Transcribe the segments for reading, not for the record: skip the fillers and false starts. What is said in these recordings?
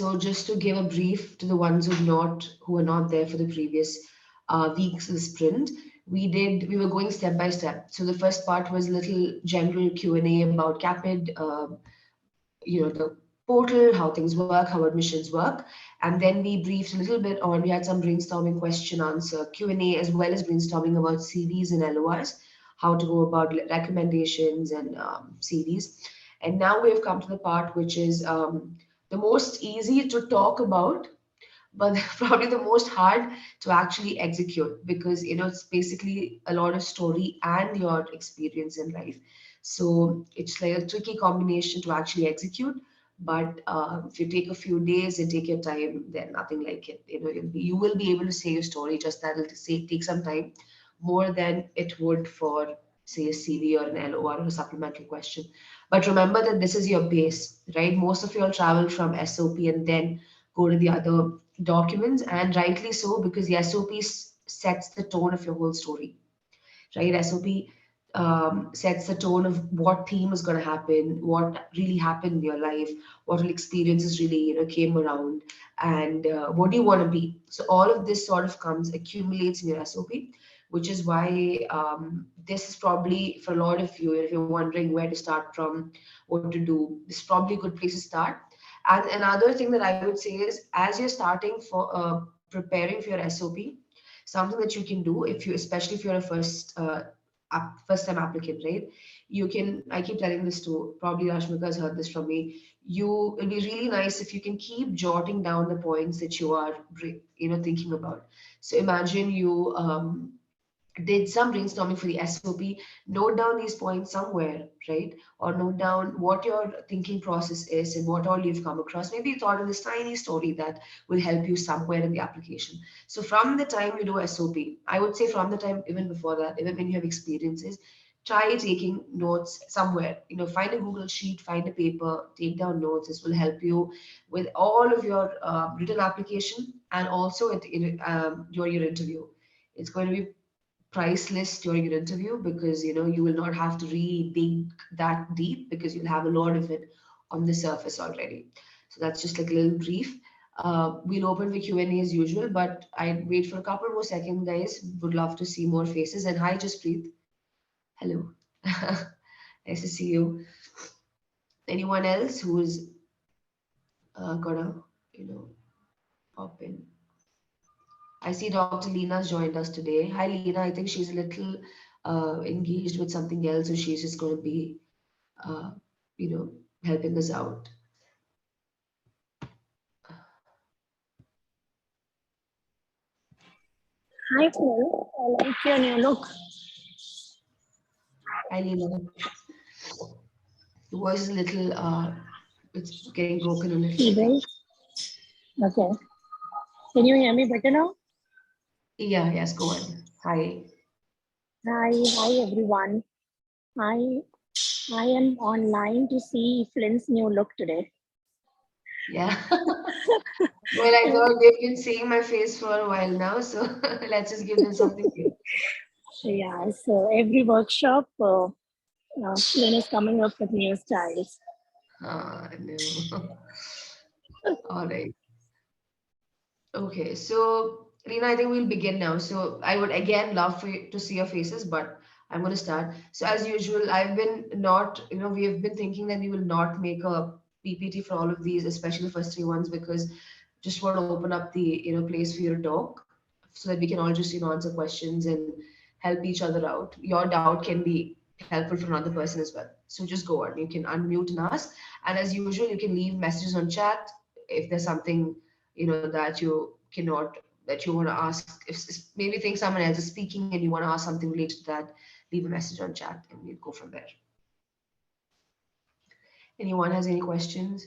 So just to give a brief to the ones who were not there for the previous weeks of the sprint, we were going step by step. So the first part was a little general Q&A about Caapid, the portal, how things work, how admissions work. And then we briefed a little bit on, we had some brainstorming question answer Q&A, as well as brainstorming about CVs and LORs, how to go about recommendations and CVs. And now we've come to the part which is the most easy to talk about, but probably the most hard to actually execute, because it's basically a lot of story and your experience in life. So it's like a tricky combination to actually execute. But if you take a few days and take your time, then nothing like it. You will be able to say your story, just that it'll take some time, more than it would for, say, a CV or an LOR or a supplementary question. But remember that this is your base, right? Most of you all travel from SOP and then go to the other documents, and rightly so, because the SOP sets the tone of your whole story, right? SOP sets the tone of what theme is going to happen, what really happened in your life, what all experiences really came around, and what do you want to be. So all of this sort of accumulates in your SOP, which is why this is probably, for a lot of you, if you're wondering where to start from, what to do, this is probably a good place to start. And another thing that I would say is, as you're starting for preparing for your SOP, something that you can do, especially if you're a first time applicant, right? I keep telling this to, probably Rashmika has heard this from me. It'll be really nice if you can keep jotting down the points that you are, thinking about. So imagine you did some brainstorming for the SOP, note down these points somewhere, right? Or note down what your thinking process is and what all you've come across. Maybe you thought of this tiny story that will help you somewhere in the application. So from the time you do SOP, I would say from the time even before that, even when you have experiences, try taking notes somewhere. Find a Google sheet, find a paper, take down notes. This will help you with all of your written application, and also during your interview. It's going to be priceless during your interview, because you will not have to really dig that deep, because you'll have a lot of it on the surface already. So that's just like a little brief. We'll open the Q&A as usual, but I wait for a couple more seconds, guys. Would love to see more faces. And hi, Jaspreet. Hello. Nice to see you. Anyone else who is gonna pop in? I see Dr. Leena's joined us today. Hi, Leena. I think she's a little engaged with something else, so she's just going to be, helping us out. Hi, Phil. I like your new look. Hi, Leena. The voice is a little, it's getting broken a little. Okay. Can you hear me better now? Yeah, yes, go on. Hi. Hi, everyone. I am online to see Flynn's new look today. Yeah. Well, I thought they've been seeing my face for a while now, so let's just give them something new. Yeah, so every workshop, Flynn is coming up with new styles. No. All right. Okay, so Reena, I think we'll begin now. So I would again love for you to see your faces, but I'm going to start. So as usual, we have been thinking that we will not make a PPT for all of these, especially the first three ones, because just want to open up the place for you to talk, so that we can all just answer questions and help each other out. Your doubt can be helpful for another person as well. So just go on. You can unmute and ask, and as usual, you can leave messages on chat if there's something that you want to ask. If maybe think someone else is speaking and you want to ask something related to that, leave a message on chat and we'll go from there. Anyone has any questions?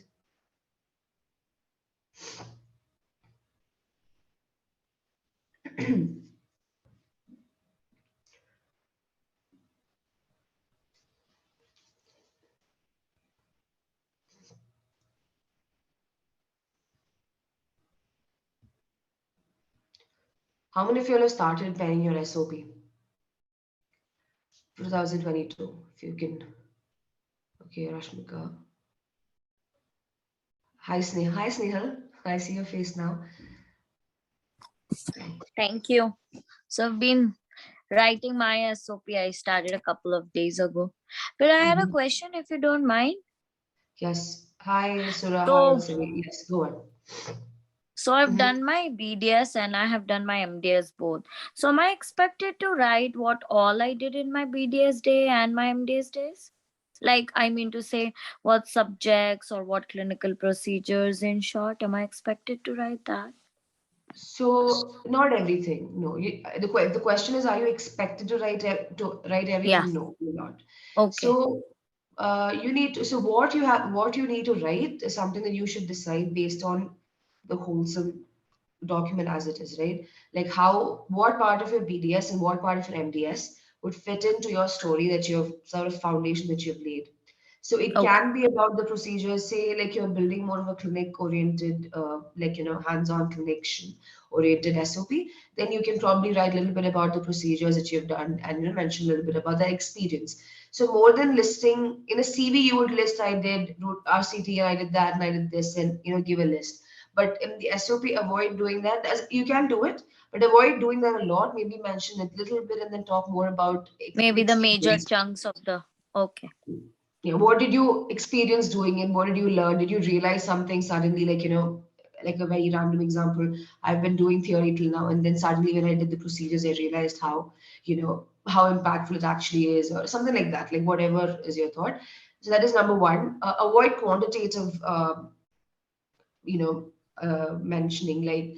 How many of you have started planning your SOP? 2022, if you can. Okay, Rashmika. Hi, Snehal. Hi, Snehal. I see your face now. Thank you. So I've been writing my SOP. I started a couple of days ago. But I had a question if you don't mind. Yes. Hi, Surah. Hi, So Elsevier. Yes, go on. I've done my BDS and I have done my MDS both. So am I expected to write what all I did in my BDS day and my MDS days? Like I mean to say what subjects or what clinical procedures in short. Am I expected to write that? So, not everything. No. The question is, are you expected to write Yeah. everything? No, you're not. Okay. So, you need to. So, what you need to write is something that you should decide based on the wholesome document as it is, right? Like what part of your BDS and what part of your MDS would fit into your story that you have sort of foundation that you've laid. So it Okay. can be about the procedures, say like you're building more of a clinic oriented, like, hands-on connection oriented SOP, then you can probably write a little bit about the procedures that you've done and, mention a little bit about that experience. So more than listing in a CV, you would list, I did RCT and I did that and I did this and, give a list. But in the SOP, avoid doing that. As you can do it, but avoid doing that a lot. Maybe mention it a little bit and then talk more about Maybe the major experience. chunks of the okay. What did you experience doing it? What did you learn? Did you realize something suddenly, like, like a very random example? I've been doing theory till now, and then suddenly when I did the procedures, I realized how impactful it actually is, or something like that. Like whatever is your thought. So that is number one. Avoid quantitative mentioning. Like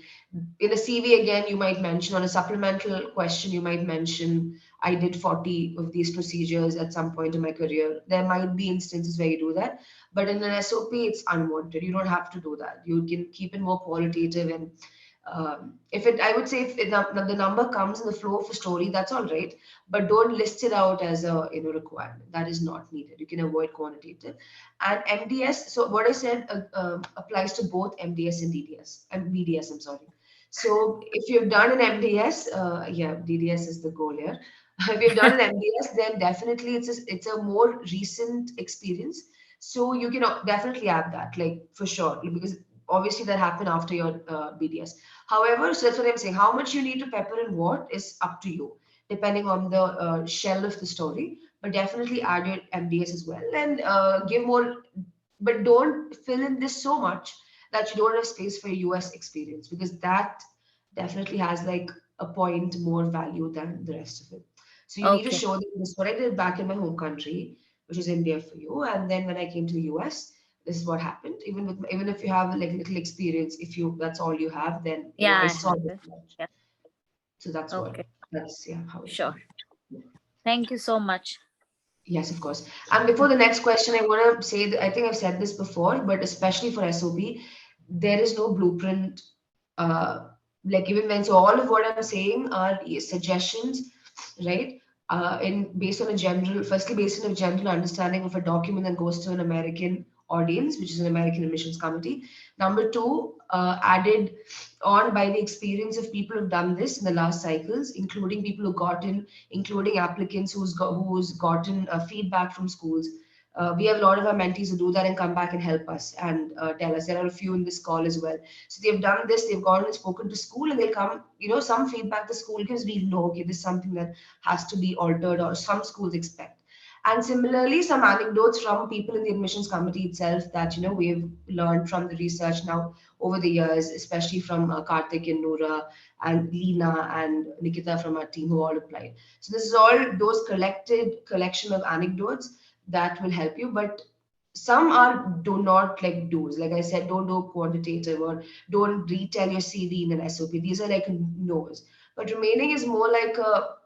in a CV, again, you might mention on a supplemental question, you might mention, I did 40 of these procedures at some point in my career. There might be instances where you do that, but in an SOP, it's unwanted. You don't have to do that. You can keep it more qualitative. And I would say if the number comes in the flow of a story, that's all right, but don't list it out as a requirement. That is not needed. You can avoid quantitative. And MDS, so what I said applies to both MDS and DDS and BDS, I'm sorry. So if you've done an MDS, yeah, DDS is the goal here. If you've done an MDS, then definitely it's a more recent experience. So you can definitely add that, like for sure, because obviously that happened after your BDS. However, so that's what I'm saying. How much you need to pepper in what is up to you, depending on the shell of the story. But definitely add your MDS as well and give more, but don't fill in this so much that you don't have space for your US experience, because that definitely has like a point more value than the rest of it. So you need to Okay. show them this is what I did back in my home country, which is India for you, and then when I came to the US, this is what happened. Even if you have like little experience, if you that's all you have, then Yeah, I I saw have this it. much. Yeah. So Okay. that's yeah how it should Sure. be. Thank you so much. Yes, of course. And before the next question, I want to say that I think I've said this before, but especially for SOP, there is no blueprint. Uh, like even when, so all of what I'm saying are suggestions, right? Based on a general, firstly based on a general understanding of a document that goes to an American audience, which is an American admissions committee. Number two, added on by the experience of people who've done this in the last cycles, including people who got in, including applicants who's gotten feedback from schools. We have a lot of our mentees who do that and come back and help us and tell us. There are a few in this call as well. So they've done this, they've gone and spoken to school, and they'll come, some feedback the school gives, we know, okay, this is something that has to be altered, or some schools expect. And similarly, some anecdotes from people in the admissions committee itself that, we've learned from the research now over the years, especially from Karthik and Nourah and Leena and Nikita from our team who all applied. So this is all those collection of anecdotes that will help you. But some are do not like do's. Like I said, don't do quantitative or don't retell your CV in an SOP. These are like no's. But remaining is more like a,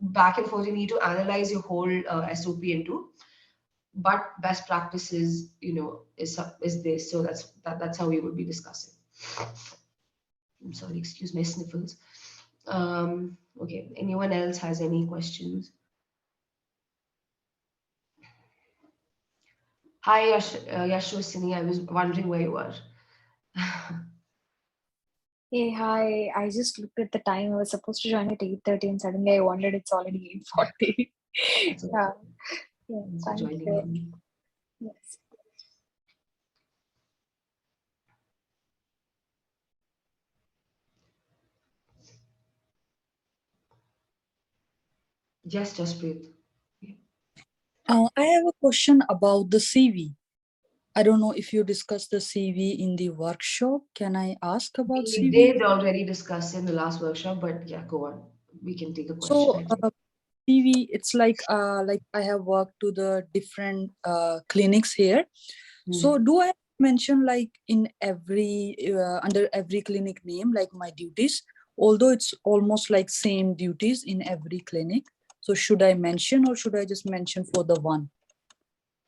back and forth. You need to analyze your whole SOP into. But best practices, is this. So that's how we would be discussing. I'm sorry, excuse my sniffles. Okay, anyone else has any questions? Hi, Yashwasini. I was wondering where you are. Hey, hi. I just looked at the time. I was supposed to join at 8:30 and suddenly I wondered it's already 8:40. That's okay. Yeah, yeah, Thanks for thank joining you. in. Yes. Yes, Jasprit. I have a question about the CV. I don't know if you discussed the CV in the workshop. Can I ask about We CV? did already discuss in the last workshop, but yeah, go on. We can take a question, So I think. CV, it's like I have worked to the different clinics here. So do I mention like in every under every clinic name like my duties? Although it's almost like same duties in every clinic. So should I mention or should I just mention for the one?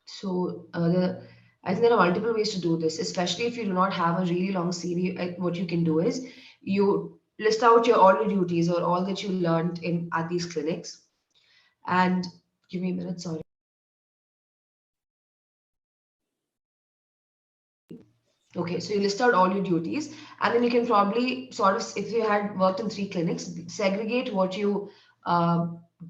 So I think there are multiple ways to do this, especially if you do not have a really long CV. What you can do is you list out all your duties or all that you learned in at these clinics. And give me a minute, sorry. Okay, so you list out all your duties, and then you can probably sort of, if you had worked in 3 clinics, segregate what you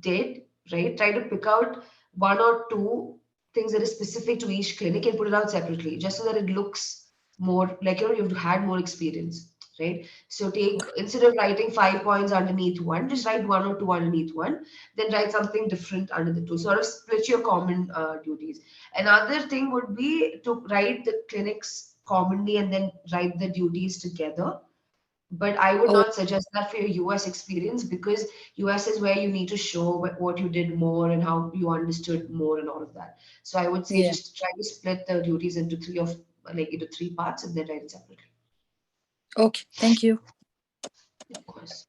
did, right? Try to pick out 1 or 2 things that are specific to each clinic and put it out separately, just so that it looks more like you've had more experience, right? So take instead of writing 5 points underneath one, just write 1 or 2 underneath one, then write something different under the two. Sort of split your common duties. Another thing would be to write the clinics commonly and then write the duties together. But I would Oh not suggest that for your US experience because US is where you need to show what you did more and how you understood more and all of that. So I would say yeah. just try to split the duties into into 3 parts and then write it separately. Okay. Thank you. Of course.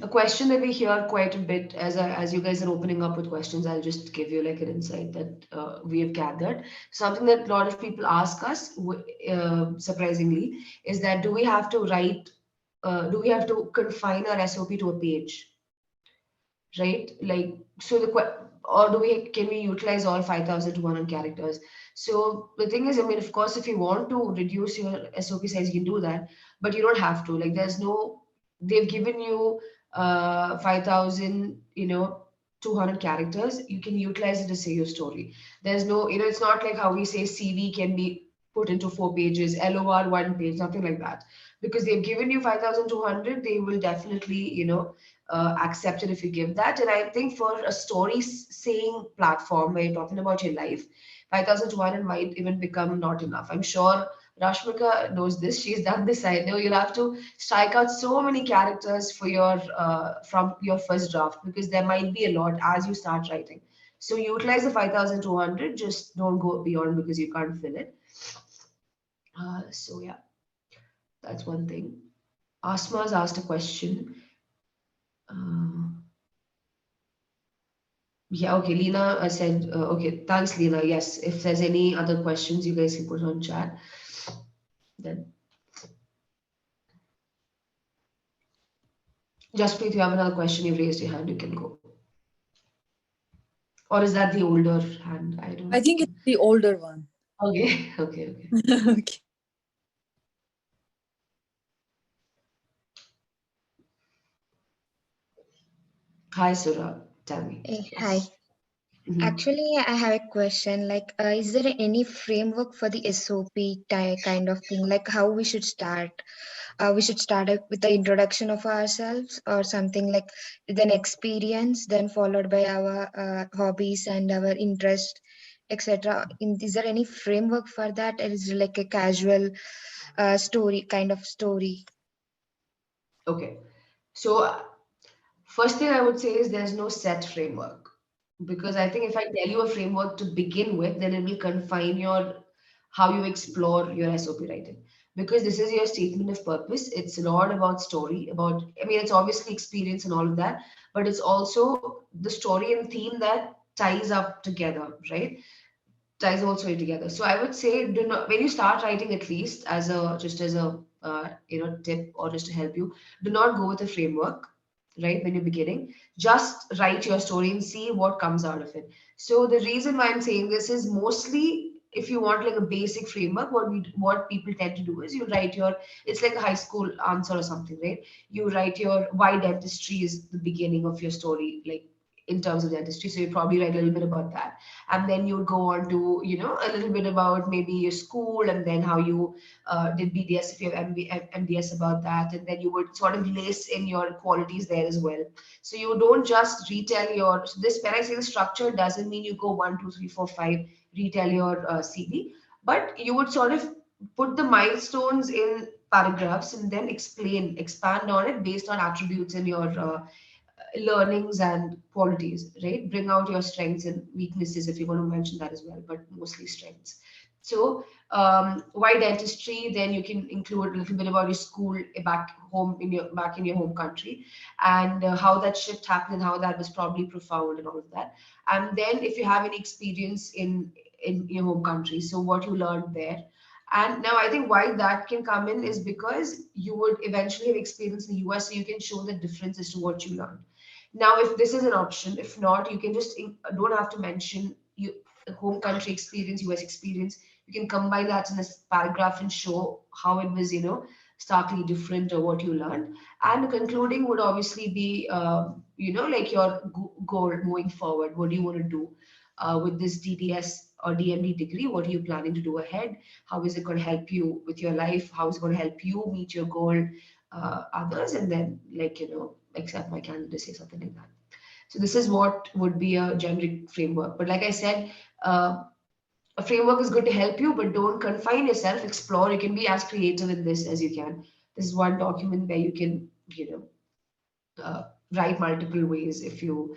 A question that we hear quite a bit as you guys are opening up with questions, I'll just give you like an insight that we have gathered. Something that a lot of people ask us, surprisingly, is that do we have to confine our SOP to a page, right? Like, so or can we utilize all 5,200 characters? So the thing is, I mean, of course, if you want to reduce your SOP size, you can do that, but you don't have to. Like, they've given you 5,000, 200 characters. You can utilize it to say your story. There's no, it's not like how we say CV can be put into 4 pages, LOR 1 page, nothing like that. Because they've given you 5,200, they will definitely, accept it if you give that. And I think for a story saying platform where you're talking about your life, 5,200 might even become not enough. I'm sure Rashmika knows this. She's done this. I know you'll have to strike out so many characters for your from your first draft because there might be a lot as you start writing. So utilize the 5,200. Just don't go beyond because you can't fill it. So yeah, that's one thing. Asma's asked a question. Uh, Yeah, okay. Lena said, okay, thanks, Lena. Yes, if there's any other questions, you guys can put on chat. Then, Jaspreet, if you have another question, you've raised your hand, you can go. Or is that the older hand? I don't I know. think it's the older one. Okay, okay, okay. Okay. Hi, Surah. Tell me. Hi. Mhm. Actually, I have a question. Like, is there any framework for the SOP kind of thing? Like, how we should start? We should start with the introduction of ourselves, or something like then experience, then followed by our hobbies and our interest, etc. Is there any framework for that? Or is it like a casual story kind of story? Okay. So, first thing I would say is there's no set framework because I think if I tell you a framework to begin with, then it will confine your how you explore your SOP writing. Because this is your statement of purpose. It's a lot about story, I mean, it's obviously experience and all of that, but it's also the story and theme that ties up together, right? Ties all story together. So I would say, do not when you start writing, at least as a tip or just to help you, do not go with a framework, right? When you're beginning, just write your story and see what comes out of it. So the reason why I'm saying this is mostly if you want like a basic framework, what people tend to do is you write your it's like a high school answer or something, right? You write your why dentistry is the beginning of your story, like in terms of dentistry. So you probably write a little bit about that. And then you would go on to, a little bit about maybe your school and then how you did BDS, if you have MDS, about that. And then you would sort of lace in your qualities there as well. So you don't just retell your, so this, when I say the structure, doesn't mean you go 1, 2, 3, 4, 5, retell your CV, but you would sort of put the milestones in paragraphs and then expand on it based on attributes in your learnings and qualities, right? Bring out your strengths and weaknesses if you want to mention that as well, but mostly strengths. So why dentistry? Then you can include a little bit about your school back in your home country, and how that shift happened and how that was probably profound and all of that. And then if you have any experience in your home country, so what you learned there. And now I think why that can come in is because you would eventually have experience in the US, so you can show the difference as to what you learned. Now, if this is an option, if not, you can just don't have to mention you home country experience, US experience. You can combine that in this paragraph and show how it was, starkly different or what you learned. And concluding would obviously be, like your goal moving forward. What do you want to do with this DDS or DMD degree? What are you planning to do ahead? How is it going to help you with your life? How is it going to help you meet your goal, others? And then, accept my candidacy, something like that. So this is what would be a generic framework. But like I said, a framework is good to help you, but don't confine yourself. Explore. You can be as creative in this as you can. This is one document where you can, write multiple ways. If you're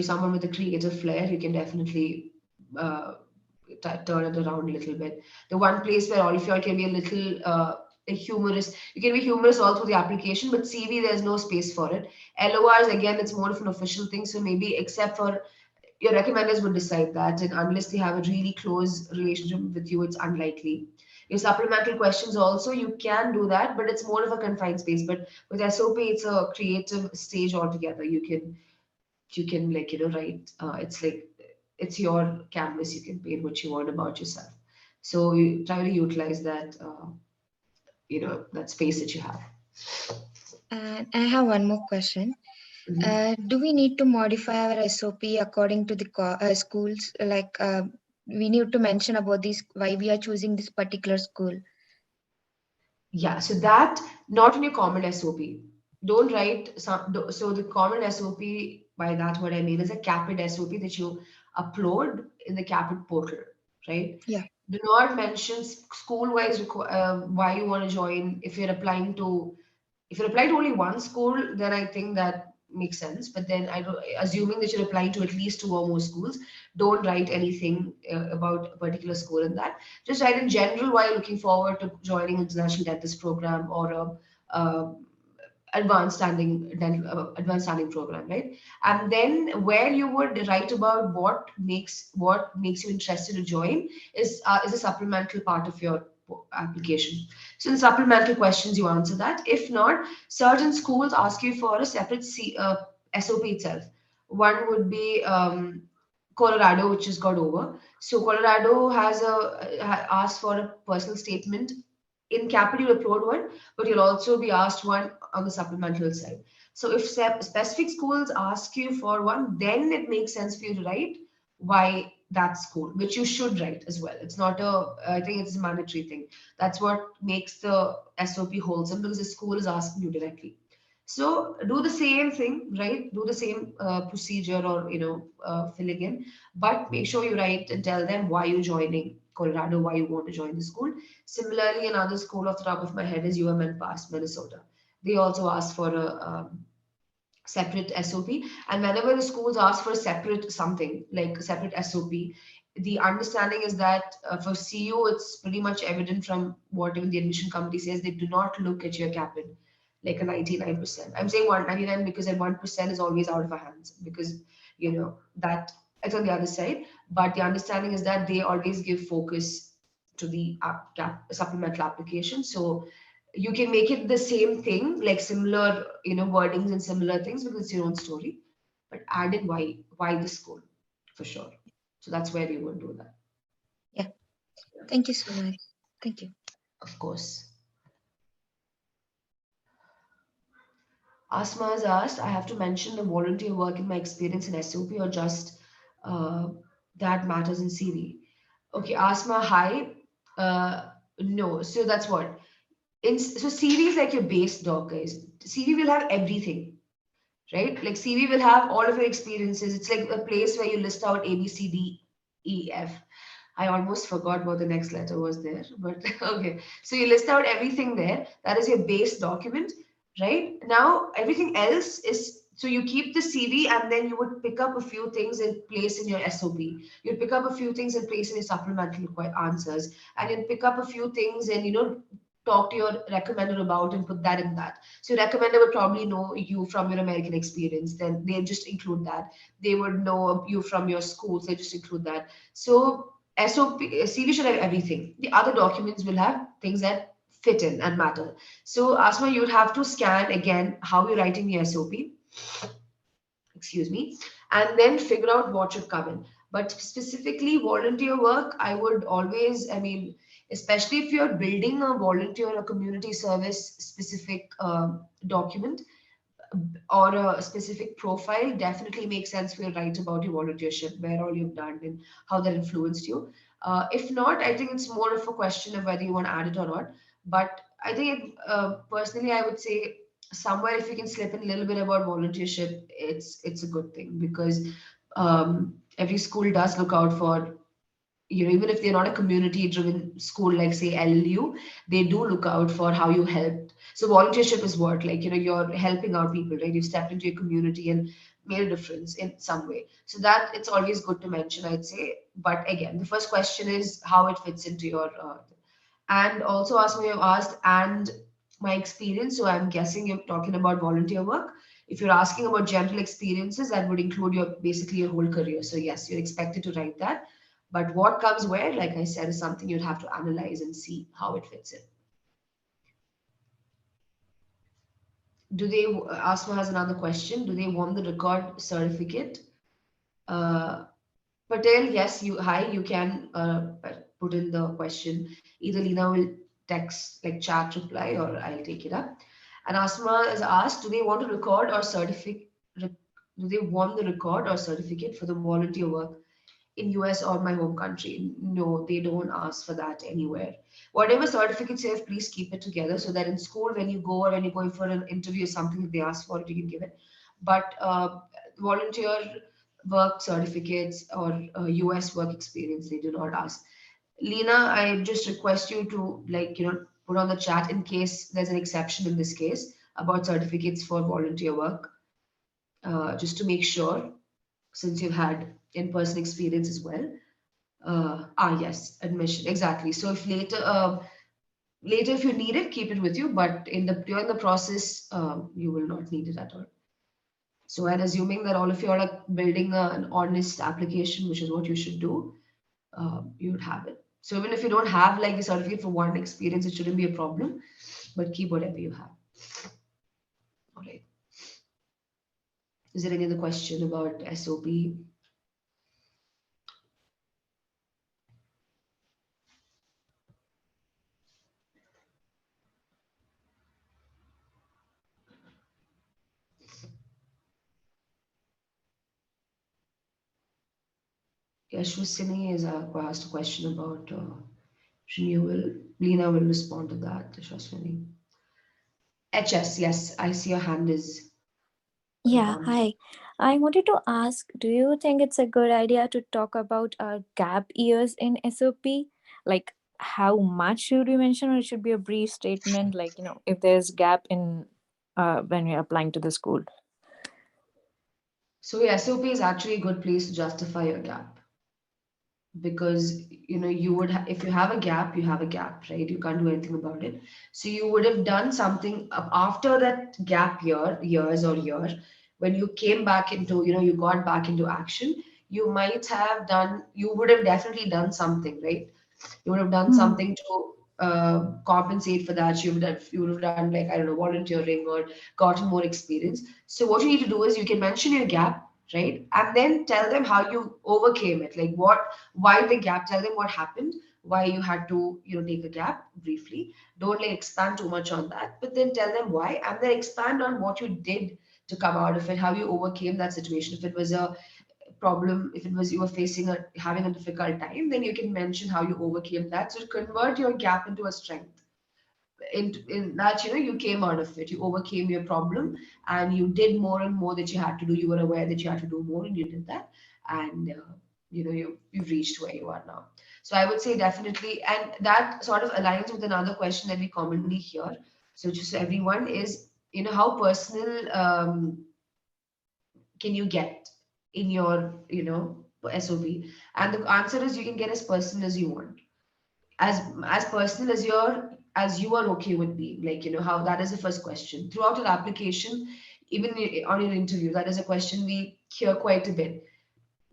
someone with a creative flair, you can definitely turn it around a little bit. The one place where all of y'all can be a little humorous, you can be humorous all through the application, but CV, there's no space for it. LORs, again, it's more of an official thing. So maybe except for your recommenders would decide that, and unless they have a really close relationship with you, it's unlikely. Your supplemental questions also, you can do that, but it's more of a confined space. But with SOP, it's a creative stage altogether. You can write. It's like it's your canvas. You can paint what you want about yourself. So you try to utilize that, that space that you have. And I have one more question. Do we need to modify our SOP according to the schools? Like we need to mention about this, why we are choosing this particular school. Yeah, so that not in your common SOP. Don't write so the common SOP, by that what I mean is a Caapid SOP that you upload in the Caapid portal, right? Yeah. Do not mention school-wise why you want to join. If you're applying to only one school, then I think that makes sense. But then assuming that you're applying to at least 2 or more schools, don't write anything about a particular school in that. Just write in general why you're looking forward to joining international dentist program or a advanced standing program, right? And then where you would write about what makes you interested to join is a supplemental part of your application. So in supplemental questions, you answer that. If not, certain schools ask you for a separate SOP itself. One would be Colorado, which has got over. So Colorado has asked for a personal statement. In Caapid, you'll upload one, but you'll also be asked one on the supplemental side. So if specific schools ask you for one, then it makes sense for you to write why that school, which you should write as well. It's not I think it's a mandatory thing. That's what makes the SOP wholesome, because the school is asking you directly. So do the same thing, right? Do the same procedure or, filling in, but make sure you write and tell them why you're joining Colorado, why you want to join the school. Similarly, another school off the top of my head is UNC-Pass, Minnesota. They also ask for a separate SOP. And whenever the schools ask for a separate something, like a separate SOP, the understanding is that for CU, it's pretty much evident from what even the admission committee says, they do not look at your Caapid like a 99%. I'm saying 199 because that 1% is always out of our hands, because, that it's on the other side. But the understanding is that they always give focus to the supplemental application. So you can make it the same thing, like similar, wordings and similar things, because it's your own story, but add in why this school for sure. So that's where you will do that. Yeah. Thank you so much. Thank you. Of course. Asma has asked, I have to mention the volunteer work in my experience in SOP or just that matters in CV? Okay, Asma, hi. No, so that's what. So CV is like your base doc, guys. CV will have everything, right? Like CV will have all of your experiences. It's like a place where you list out A, B, C, D, E, F. I almost forgot what the next letter was there, but okay. So you list out everything there. That is your base document, right? Now, everything else is, so you keep the CV and then you would pick up a few things in place in your SOP. You'd pick up a few things in place in your supplemental answers, and you'd pick up a few things and, talk to your recommender about and put that in that. So your recommender would probably know you from your American experience, then they just include that. They would know you from your schools, they just include that. So SOP, CV should have everything. The other documents will have things that fit in and matter. So Asma, you would have to scan again how you're writing the SOP, excuse me, and then figure out what should come in. But specifically volunteer work, I would always, especially if you're building a volunteer or community service specific document, or a specific profile, definitely makes sense for you to write about your volunteership, where all you've done and how that influenced you. If not, I think it's more of a question of whether you want to add it or not. But I think personally, I would say somewhere if you can slip in a little bit about volunteership, it's a good thing, because every school does look out for, even if they're not a community driven school like say LLU, they do look out for how you helped. So volunteership is what, like, you're helping out people, right? You've stepped into your community and made a difference in some way. So that it's always good to mention, I'd say. But again, the first question is how it fits into your, and also ask me, you asked, and my experience. So I'm guessing you're talking about volunteer work. If you're asking about general experiences, that would include your basically your whole career. So yes, you're expected to write that. But what comes where, like I said, is something you'd have to analyze and see how it fits in. Do they, Asma has another question. Do they want the record certificate? Patel, yes, you can put in the question. Either Lina will text, like chat reply, or I'll take it up. And Asma is asked, do they want to record or certificate? Do they want the record or certificate for the volunteer work in US or my home country? No, they don't ask for that anywhere. Whatever certificates you have, please keep it together so that in school, when you go or when you're going for an interview or something, if they ask for it, you can give it. But volunteer work certificates or US work experience, they do not ask. Lena, I just request you to, like, put on the chat in case there's an exception in this case about certificates for volunteer work, just to make sure, since you've had in-person experience as well. Yes, admission, exactly. So if later if you need it, keep it with you, but during the process, you will not need it at all. So, and assuming that all of you are like building an honest application, which is what you should do, you would have it. So even if you don't have like the certificate for one experience, it shouldn't be a problem, but keep whatever you have. All right. Is there any other question about SOP? Yashwasini is asked a question about renewal. Lena will respond to that, Yashwasini. HS, yes, I see your hand is. Yeah, hi. I wanted to ask, do you think it's a good idea to talk about gap years in SOP? Like, how much should we mention, or it should be a brief statement, like, if there's gap in when you're applying to the school? So SOP is actually a good place to justify your gap, because you would if you have a gap, you have a gap, right? You can't do anything about it. So you would have done something after that gap years or year, when you came back into, you got back into action. You would have definitely done something, right? You would have done something to compensate for that. You would have done, like, I don't know, volunteering or gotten more experience. So what you need to do is you can mention your gap, right? And then tell them how you overcame it. Like why the gap, tell them what happened, why you had to, take a gap briefly. Don't like expand too much on that, but then tell them why, and then expand on what you did to come out of it, how you overcame that situation. If it was a problem, if it was you were having a difficult time, then you can mention how you overcame that. So convert your gap into a strength. In that, you came out of it, you overcame your problem, and you did more and more that you had to do. You were aware that you had to do more, and you did that, and you've reached where you are now. So I would say definitely, and that sort of aligns with another question that we commonly hear. So just so everyone is, how personal can you get in your, SOP? And the answer is, you can get as personal as you want, as personal as you are okay with being. Like, how that is the first question throughout your application, even on your interview. That is a question we hear quite a bit.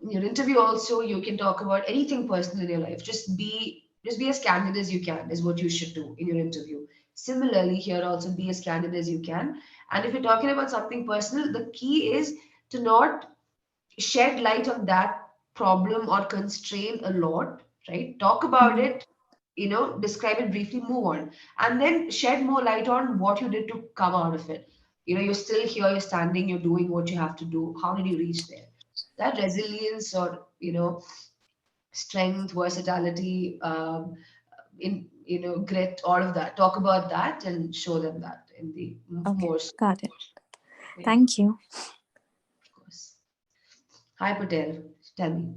In your interview also, you can talk about anything personal in your life. Just be as candid as you can, is what you should do in your interview. Similarly, here also, be as candid as you can. And if you're talking about something personal, the key is to not shed light on that problem or constraint a lot, right? Talk about it, describe it briefly, move on, and then shed more light on what you did to come out of it. You're still here, you're standing, you're doing what you have to do. How did you reach there? That resilience, or strength, versatility, grit, all of that. Talk about that and show them that in the Okay, most. got it. Yeah, Thank you. of course. Hi, Patel. Tell me.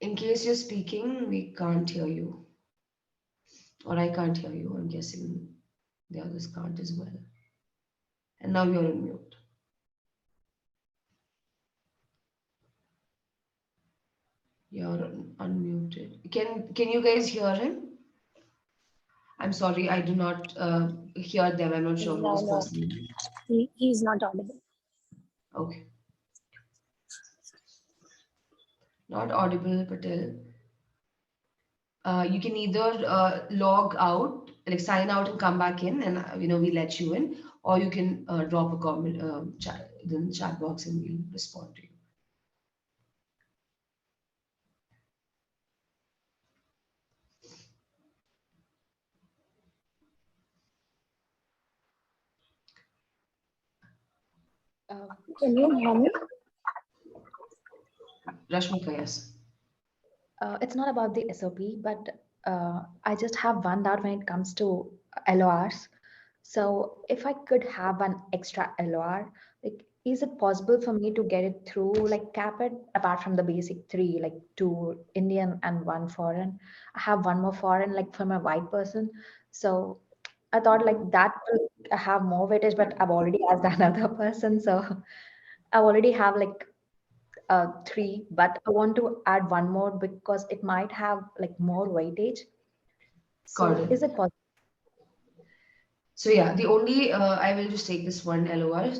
In case you're speaking, we can't hear you. Or I can't hear you. I'm guessing the others can't as well. And now you're on mute. You're unmuted. Can you guys hear him? I'm sorry, I do not hear them. I'm not sure who this No, person is. he's not audible. Okay. Not audible, Patel. You can either log out, like sign out and come back in, and we let you in, or you can drop a comment in the chat box and we'll respond to you. Can you hear me? Rashmika, yes. It's not about the SOP, but I just have one doubt when it comes to LORs. So if I could have an extra LOR, like, is it possible for me to get it through like CAAPID, apart from the basic 3, like 2 Indian and 1 foreign? I have 1 more foreign, like for my white person. So I thought like that will have more weightage, but I've already asked another person. So I already have like 3, but I want to add 1 more because it might have like more weightage. So is it possible? So yeah, the only I will just take this one LOR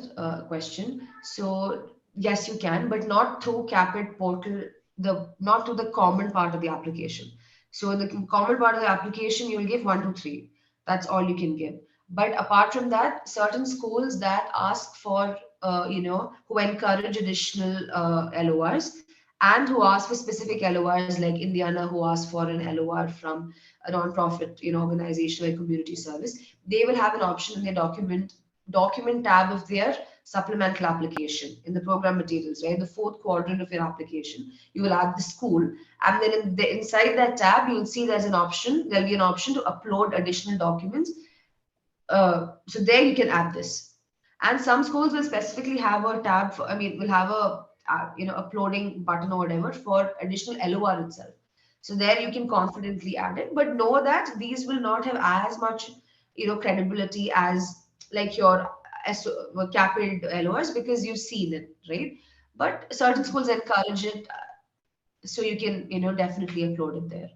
question. So yes, you can, but not through CAAPID portal. Not to the common part of the application. So in the common part of the application, you will give 1 to 3. That's all you can give. But apart from that, certain schools that ask for who encourage additional LORs, and who ask for specific LORs, like Indiana, who ask for an LOR from a non-profit organization like community service, they will have an option in their document tab of their supplemental application in the program materials, right? The 4th quadrant of your application, you will add the school, and then inside that tab, you will see there'll be an option to upload additional documents. So there you can add this. And some schools will specifically have a tab will have a uploading button or whatever for additional LOR itself. So there you can confidently add it, but know that these will not have as much credibility as like your CAAPID LORs, because you've seen it, right? But certain schools encourage it, so you can definitely upload it there.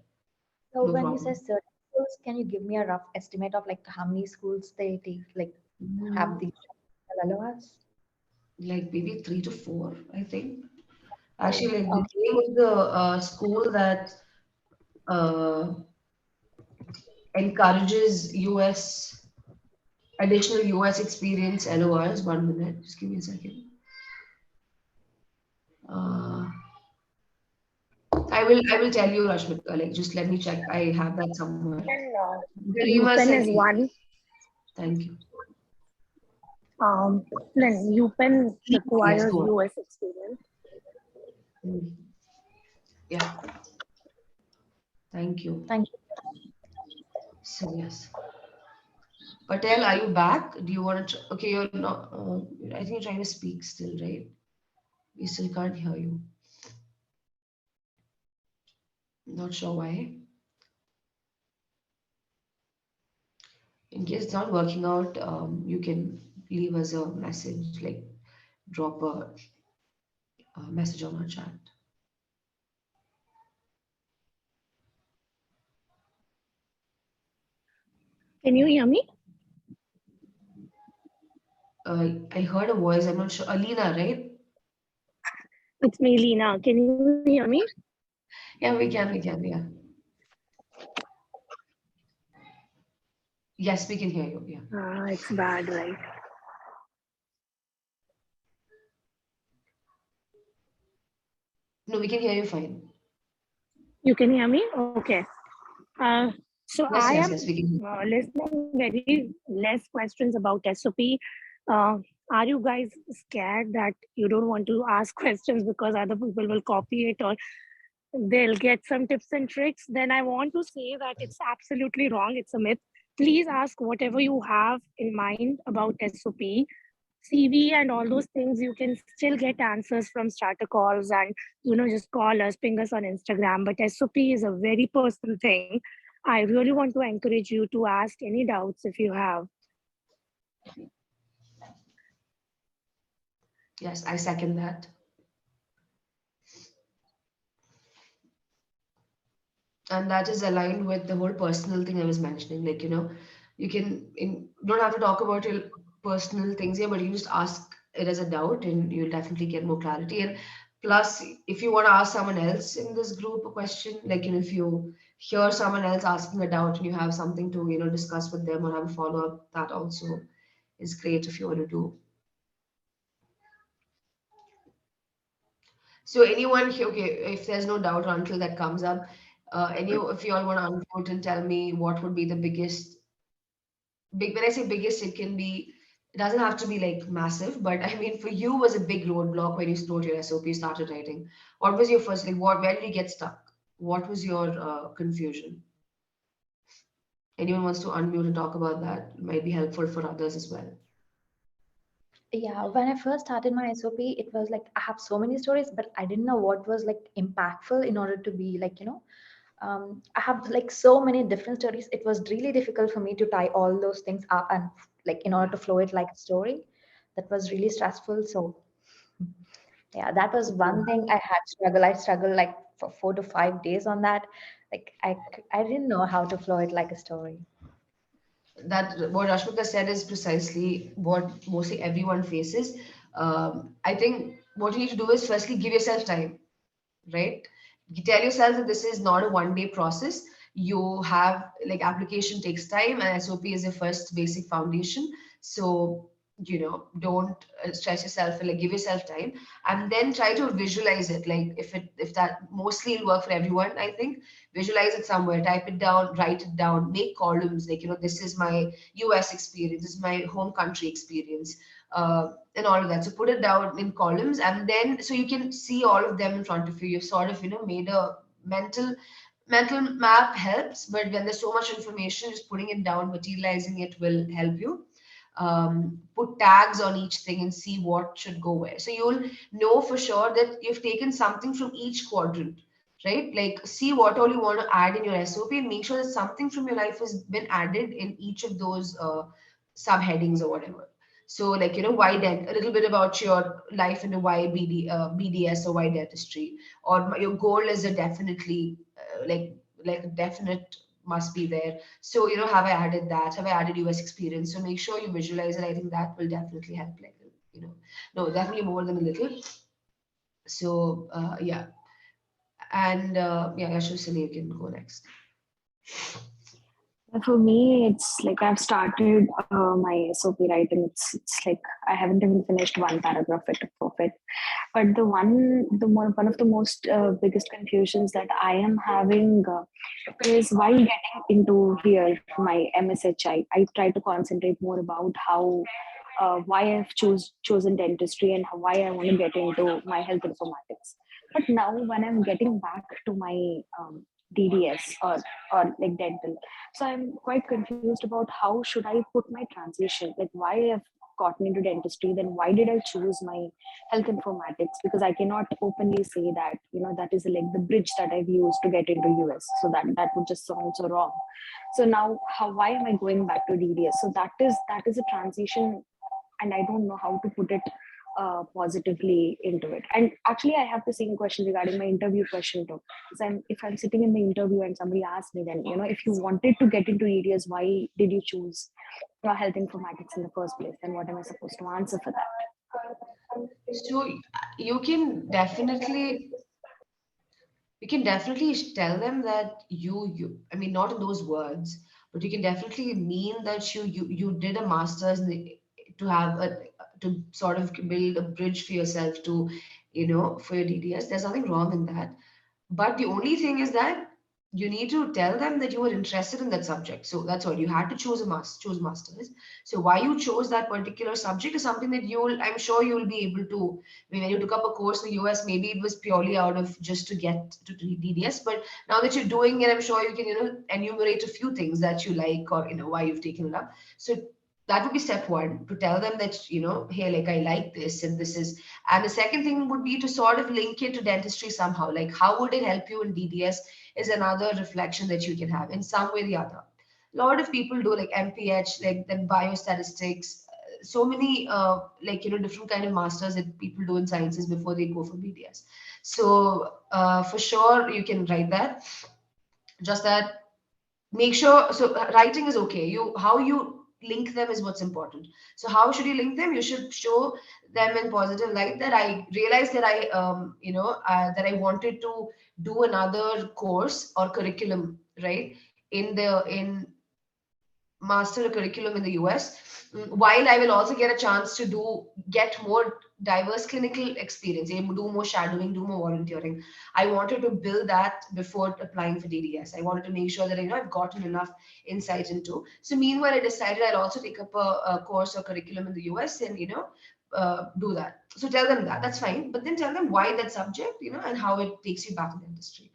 So No when problem. you say certain schools, can you give me a rough estimate of like how many schools they take, like have these LORs? Like maybe 3 to 4, I think. Actually, like the name of the school that encourages additional US experience LORs. 1 minute, just give me a second. I will tell you, Rashmika. Like, just let me check. I have that somewhere. Garima UPenn said is one. Thank you. Then UPenn Yes, requires go on. US experience. Yeah. Thank you. Thank you. So yes. Patel, are you back? Do you want to? Okay, you're not. I think you're trying to speak still, right? We still can't hear you. Not sure why. In case it's not working out, you can leave us a message, like drop a message on our chat. Can you hear me? I heard a voice. I'm not sure. Alina, right? It's me, Lena. Can you hear me? Yeah, we can. Yeah. Yes, we can hear you. Yeah. It's bad, right? No, we can hear you fine. You can hear me? Okay. So Yes, I yes, am yes, we can. listening very less questions about SOP. Are you guys scared that you don't want to ask questions because other people will copy it or they'll get some tips and tricks? Then I want to say that it's absolutely wrong. It's a myth. Please ask whatever you have in mind about SOP. CV and all those things, you can still get answers from starter calls and, just call us, ping us on Instagram. But SOP is a very personal thing. I really want to encourage you to ask any doubts if you have. Yes, I second that. And that is aligned with the whole personal thing I was mentioning. Like, you don't have to talk about your personal things here, but you just ask it as a doubt and you'll definitely get more clarity. And plus, if you want to ask someone else in this group a question, like, if you hear someone else asking a doubt and you have something to, discuss with them or have a follow-up, that also is great if you want to do. So anyone here, okay, if there's no doubt until that comes up, if you all want to unmute and tell me what would be the when I say biggest, it doesn't have to be like massive, but I mean, for you was a big roadblock when you wrote your SOP, started writing. What was your first, like, where did you get stuck? What was your confusion? Anyone wants to unmute and talk about that? It might be helpful for others as well. Yeah, when I first started my SOP, it was like I have so many stories, but I didn't know what was like impactful in order to be like, I have like so many different stories. It was really difficult for me to tie all those things up and like in order to flow it like a story. That was really stressful. So yeah, that was one thing I had struggle. I struggled like for 4 to 5 days on that. Like I didn't know how to flow it like a story. That what Rashmika said is precisely what mostly everyone faces. I think what you need to do is firstly give yourself time, right? You tell yourself that this is not a one-day process. You have like application takes time, and SOP is the first basic foundation. So don't stress yourself, like give yourself time, and then try to visualize it. Like if that mostly will work for everyone, I think visualize it somewhere, type it down, write it down, make columns. Like this is my US experience, this is my home country experience, and all of that. So put it down in columns, and then so you can see all of them in front of you. You've sort of made a mental map helps, but when there's so much information, just putting it down, materializing it will help you. Put tags on each thing and see what should go where. So you'll know for sure that you've taken something from each quadrant, right? Like see what all you want to add in your SOP and make sure that something from your life has been added in each of those subheadings or whatever. So like, why dent, a little bit about your life in a why BDS or why dentistry, or your goal is a definitely like a definite must be there. So, have I added that? Have I added US experience? So make sure you visualize it. I think that will definitely help, like, no, definitely more than a little. So, yeah. And yeah, Yashasini, you can go next. For me, it's like I've started my SOP writing. It's like I haven't even finished one paragraph of it. But one of the most biggest confusions that I am having is while getting into here my MSH, I try to concentrate more about how why I've chosen dentistry and why I want to get into my health informatics. But now when I'm getting back to my DDS or like dental, so I'm quite confused about how should I put my transition, like why I've gotten into dentistry, then why did I choose my health informatics? Because I cannot openly say that, that is like the bridge that I've used to get into US. So that would just sound so wrong. So now why am I going back to DDS? So that is a transition, and I don't know how to put it positively into it. And actually, I have the same question regarding my interview question too. Because if I'm sitting in the interview and somebody asks me, then if you wanted to get into EDS, why did you choose health informatics in the first place? Then what am I supposed to answer for that? So you can definitely tell them that I mean, not in those words, but you can definitely mean that you did a master's to have to sort of build a bridge for yourself to, for your DDS. There's nothing wrong in that. But the only thing is that you need to tell them that you were interested in that subject. So that's all. You had to choose choose masters. So why you chose that particular subject is something that I'm sure you'll be able to. I mean, when you took up a course in the US, maybe it was purely out of just to get to DDS. But now that you're doing it, I'm sure you can, enumerate a few things that you like or, why you've taken it up. So that would be step one, to tell them that, hey, like I like this and this is. And the second thing would be to sort of link it to dentistry somehow. Like, how would it help you in DDS is another reflection that you can have in some way or the other. A lot of people do like MPH, like then biostatistics, so many different kind of masters that people do in sciences before they go for BDS. So for sure you can write that. Just that, make sure, so writing is okay. How you link them is what's important. So how should you link them? You should show them in positive light that I realized that that I wanted to do another course or curriculum, right, in master curriculum in the US, while I will also get a chance to get more diverse clinical experience, do more shadowing, do more volunteering. I wanted to build that before applying for DDS. I wanted to make sure that I've gotten enough insight into. So meanwhile, I decided I'll also take up a course or curriculum in the US and do that. So tell them that that's fine, but then tell them why that subject, and how it takes you back in the industry.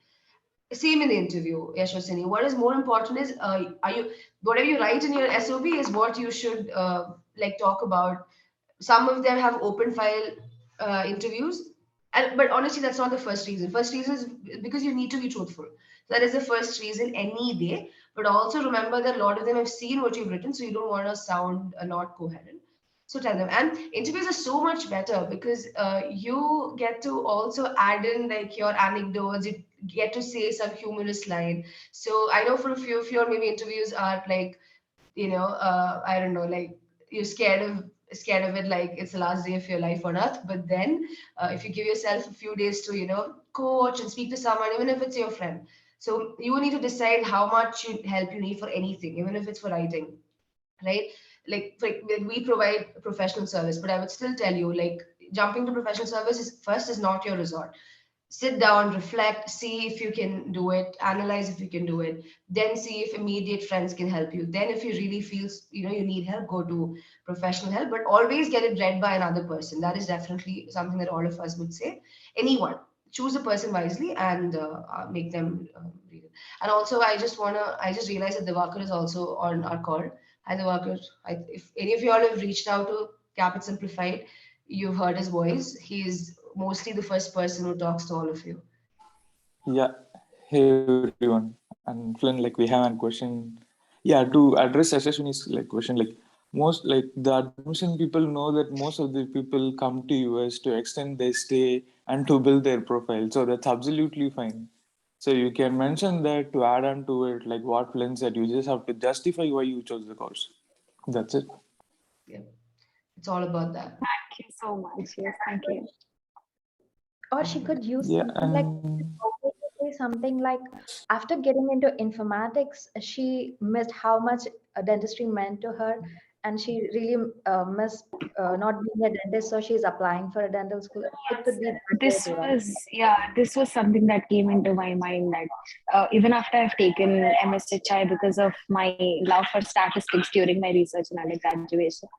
Same in the interview, Yashasini. What is more important is, are you, whatever you write in your SOP is what you should talk about. Some of them have open file interviews, but honestly, that's not the first reason. First reason is because you need to be truthful. That is the first reason any day. But also remember that a lot of them have seen what you've written, so you don't want to sound not coherent. So tell them. And interviews are so much better because you get to also add in like your anecdotes. You get to say some humorous line. So I know for a few of your maybe interviews are like, I don't know, like you're scared of it, like it's the last day of your life on earth. But then if you give yourself a few days to coach and speak to someone, even if it's your friend, so you need to decide how much help you need for anything, even if it's for writing, right? Like we provide professional service, but I would still tell you, like, jumping to professional service is not your resort. Sit down, reflect, see if you can do it, analyze if you can do it, then see if immediate friends can help you. Then if you really feel you need help, go to professional help, but always get it read by another person. That is definitely something that all of us would say. Anyone, choose a person wisely and make them read it. And also I just realized that Divakar is also on our call. Hi Divakar. If any of you all have reached out to Caapid Simplified, you've heard his voice. He's mostly the first person who talks to all of you. Yeah. Hey everyone. And Flynn, like we have a question. Yeah, to address Ashwini's question, most the admission people know that most of the people come to US to extend their stay and to build their profile. So that's absolutely fine. So you can mention that to add on to it, like what Flynn said, you just have to justify why you chose the course. That's it. Yeah. It's all about that. Thank you so much. Yes, thank you. Or she could use Yeah, something like say something like, after getting into informatics, she missed how much dentistry meant to her, and she really missed not being a dentist, so she's applying for a dental school. It could be that way too, right? This was something that came into my mind, that even after I've taken MSHI, because of my love for statistics during my research and undergraduation,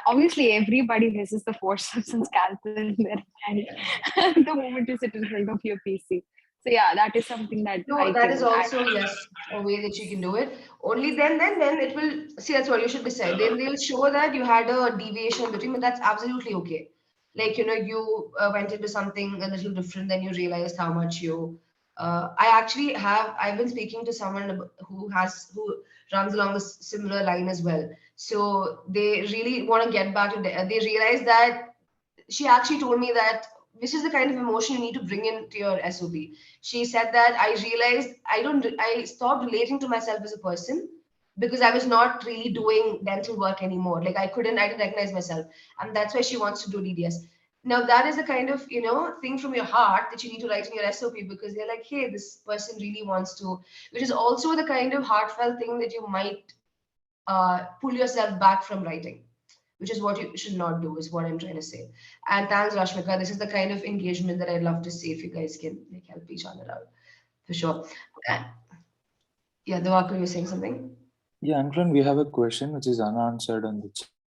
obviously everybody misses the forceps and scalpel in their hand the moment you sit in front of your PC. So yeah, that is something that No, that is also, yes, a way that you can do it. Only then it will, see, that's what you should decide. Then they'll show that you had a deviation between, but that's absolutely okay. Like, you went into something a little different, then you realized how much I've been speaking to someone who runs along a similar line as well. So they really want to get back to, they realize that she actually told me that this is the kind of emotion you need to bring into your SOP. She said that I realized I stopped relating to myself as a person because I was not really doing dental work anymore. Like I didn't recognize myself. And that's why she wants to do DDS. Now that is the kind of, thing from your heart that you need to write in your SOP, because they're like, hey, this person really wants to, which is also the kind of heartfelt thing that you might pull yourself back from writing, which is what you should not do, is what I'm trying to say. And thanks, Rashmika. This is the kind of engagement that I'd love to see if you guys can help each other out, for sure. Yeah, Diwakar, you were saying something? Yeah, Anklin, we have a question which is unanswered in the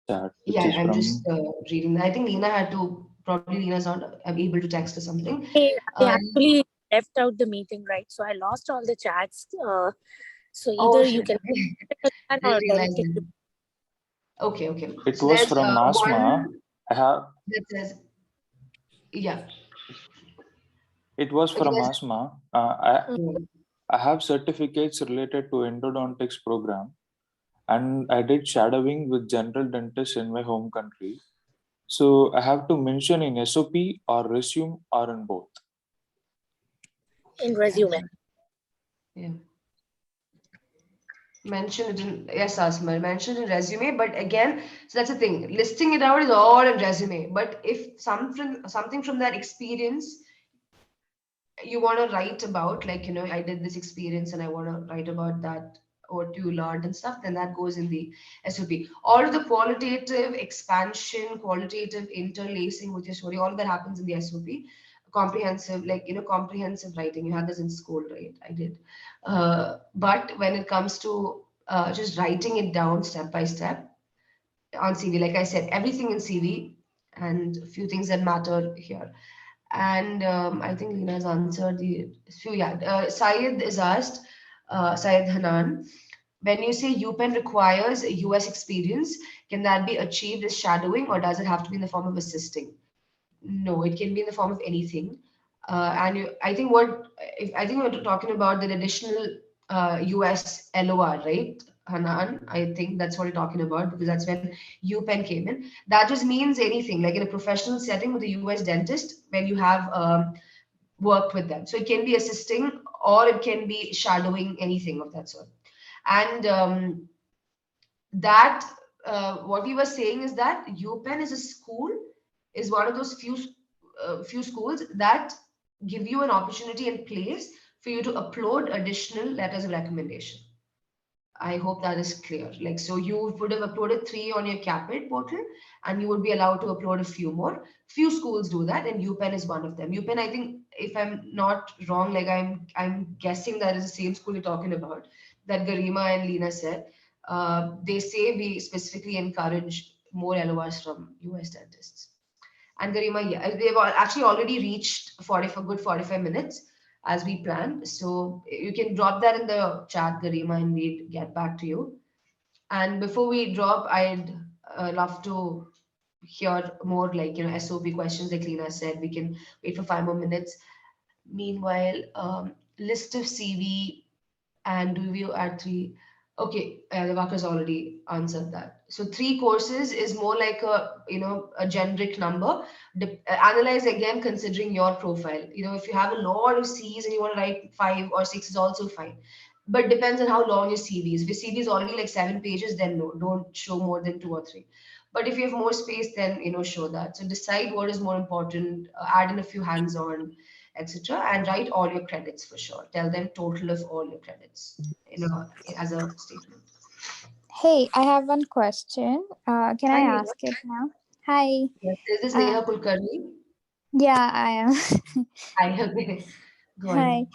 chat. Yeah, I'm just reading. I think Lina's not able to text or something. I actually left out the meeting, right? So I lost all the chats. So either you can or direct it to. Okay. It was from Masma. That says, yeah. It was from Asma. I have certificates related to endodontics program, and I did shadowing with general dentists in my home country. So I have to mention in SOP or resume or in both? In resume. Yeah. Mention it in, yes, Asma, mention in resume, but again, so that's the thing. Listing it out is all in resume. But if something from that experience you want to write about, like, I did this experience and I want to write about that, or you learned and stuff, then that goes in the SOP. All of the qualitative expansion, qualitative interlacing with your story, all of that happens in the SOP. Comprehensive, comprehensive writing. You had this in school, right? I did. But when it comes to just writing it down step by step on CV, like I said, everything in CV and a few things that matter here. And I think Lina has answered the few. Yeah, Syed is asked, Syed Hanan, when you say UPenn requires a US experience, can that be achieved as shadowing, or does it have to be in the form of assisting? No, it can be in the form of anything. I think we're talking about the additional US LOR, right, Hanan? I think that's what you're talking about, because that's when UPenn came in. That just means anything, like in a professional setting with a US dentist, when you have worked with them. So it can be assisting or it can be shadowing, anything of that sort. And what we were saying is that UPenn is a school, is one of those few schools that give you an opportunity and place for you to upload additional letters of recommendation. I hope that is clear. Like, so you would have uploaded 3 on your CAAPID portal, and you would be allowed to upload a few more. Few schools do that, and UPenn is one of them. UPenn, I think, if I'm not wrong, like I'm guessing that is the same school you're talking about, that Garima and Lina said. They say we specifically encourage more LORs from US dentists. And Garima, yeah, they've actually already reached a good 45 minutes as we planned. So you can drop that in the chat, Garima, and we'll get back to you. And before we drop, I'd love to hear more, like, SOP questions, like Lina said. We can wait for 5 more minutes. Meanwhile, list of CV and review at 3. Okay, Devakar's already answered that. So 3 courses is more like a generic number. Analyze again considering your profile. If you have a lot of C's and you want to write 5 or 6 is also fine. But depends on how long your CV is. If your CV is already like 7 pages, then no, don't show more than 2 or 3. But if you have more space, then show that. So decide what is more important. Add in a few hands-on, etc. And write all your credits for sure. Tell them total of all your credits, as a statement. Hey, I have one question. Can I Hi, Neha. ask it now? Hi. Yes, this is Uh, Neha Kulkarni. yeah, I am. Hi, okay. Go Hi. on.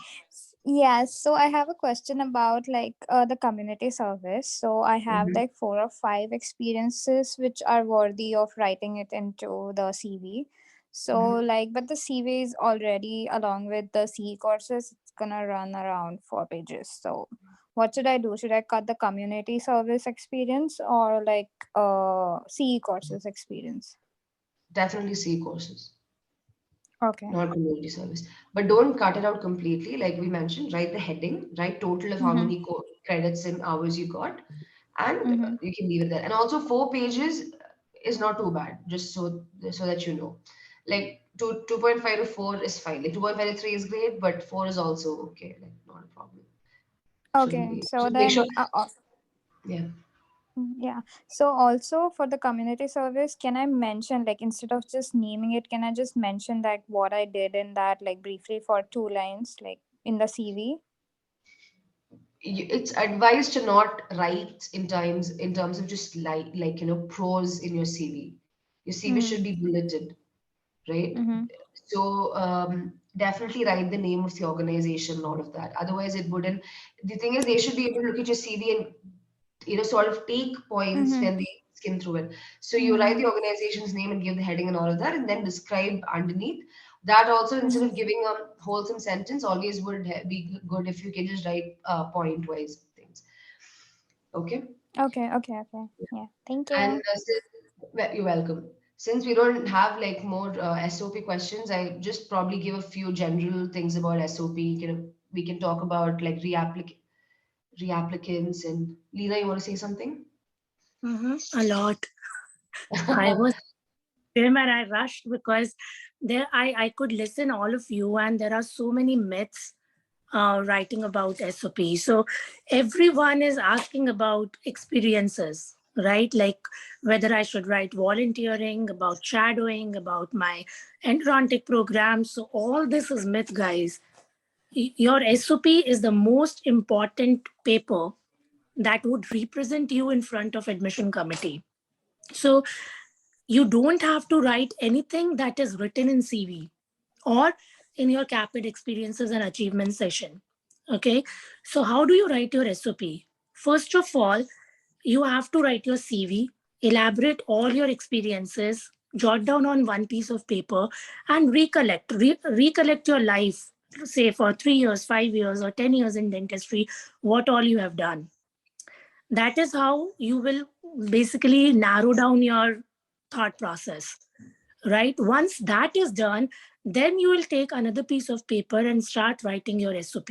Yeah, so I have a question about like the community service. So I have Mhm. like 4 or 5 experiences which are worthy of writing it into the CV. So Mhm. like, but the CV is already along with the CE courses, it's gonna run around 4 pages. So what should I do? Should I cut the community service experience or like CE courses experience? Definitely C courses, Okay. not community service. But don't cut it out completely. Like we mentioned, write the heading, write total of how Mm-hmm. many credits and hours you got, and Mm-hmm. you can leave it there. And also 4 pages is not too bad, just so that you know. Like 2.5 to 4 is fine. Like 2.5 to 3 is great, but 4 is also okay. Like not a problem. Shouldn't Okay. be. So Just make sure. then Yeah. Yeah. So also for the community service, can I mention like instead of just naming it, can I just mention that what I did in that like briefly for 2 lines like in the CV? It's advised to not write in terms of just prose in your CV. Your CV Mm-hmm. should be bulleted, right? Mm-hmm. So definitely write the name of the organization, all of that. Otherwise, it wouldn't. The thing is, they should be able to look at your CV and sort of take points Mm-hmm. when they skim through it. So you write Mm-hmm. the organization's name and give the heading and all of that, and then describe underneath. That also, instead of giving a wholesome sentence, always would be good if you can just write point wise things. Okay. Okay. Okay. Okay. Yeah. Thank And you. you're welcome. Since we don't have like more SOP questions, I just probably give a few general things about SOP. We can talk about like re-applicants and Lena, you want to say something? A lot. I was there and I rushed because I could listen all of you and there are so many myths writing about SOP. So everyone is asking about experiences, right? Like whether I should write volunteering, about shadowing, about my entrontic program. So all this is myth, guys. Your SOP is the most important paper that would represent you in front of admission committee. So you don't have to write anything that is written in CV or in your CAAPID experiences and achievement session. Okay, so how do you write your SOP? First of all, you have to write your CV, elaborate all your experiences, jot down on one piece of paper, and recollect your life, say for 3 years, 5 years, or 10 years in dentistry, what all you have done. That is how you will basically narrow down your thought process, right? Once that is done, then you will take another piece of paper and start writing your SOP.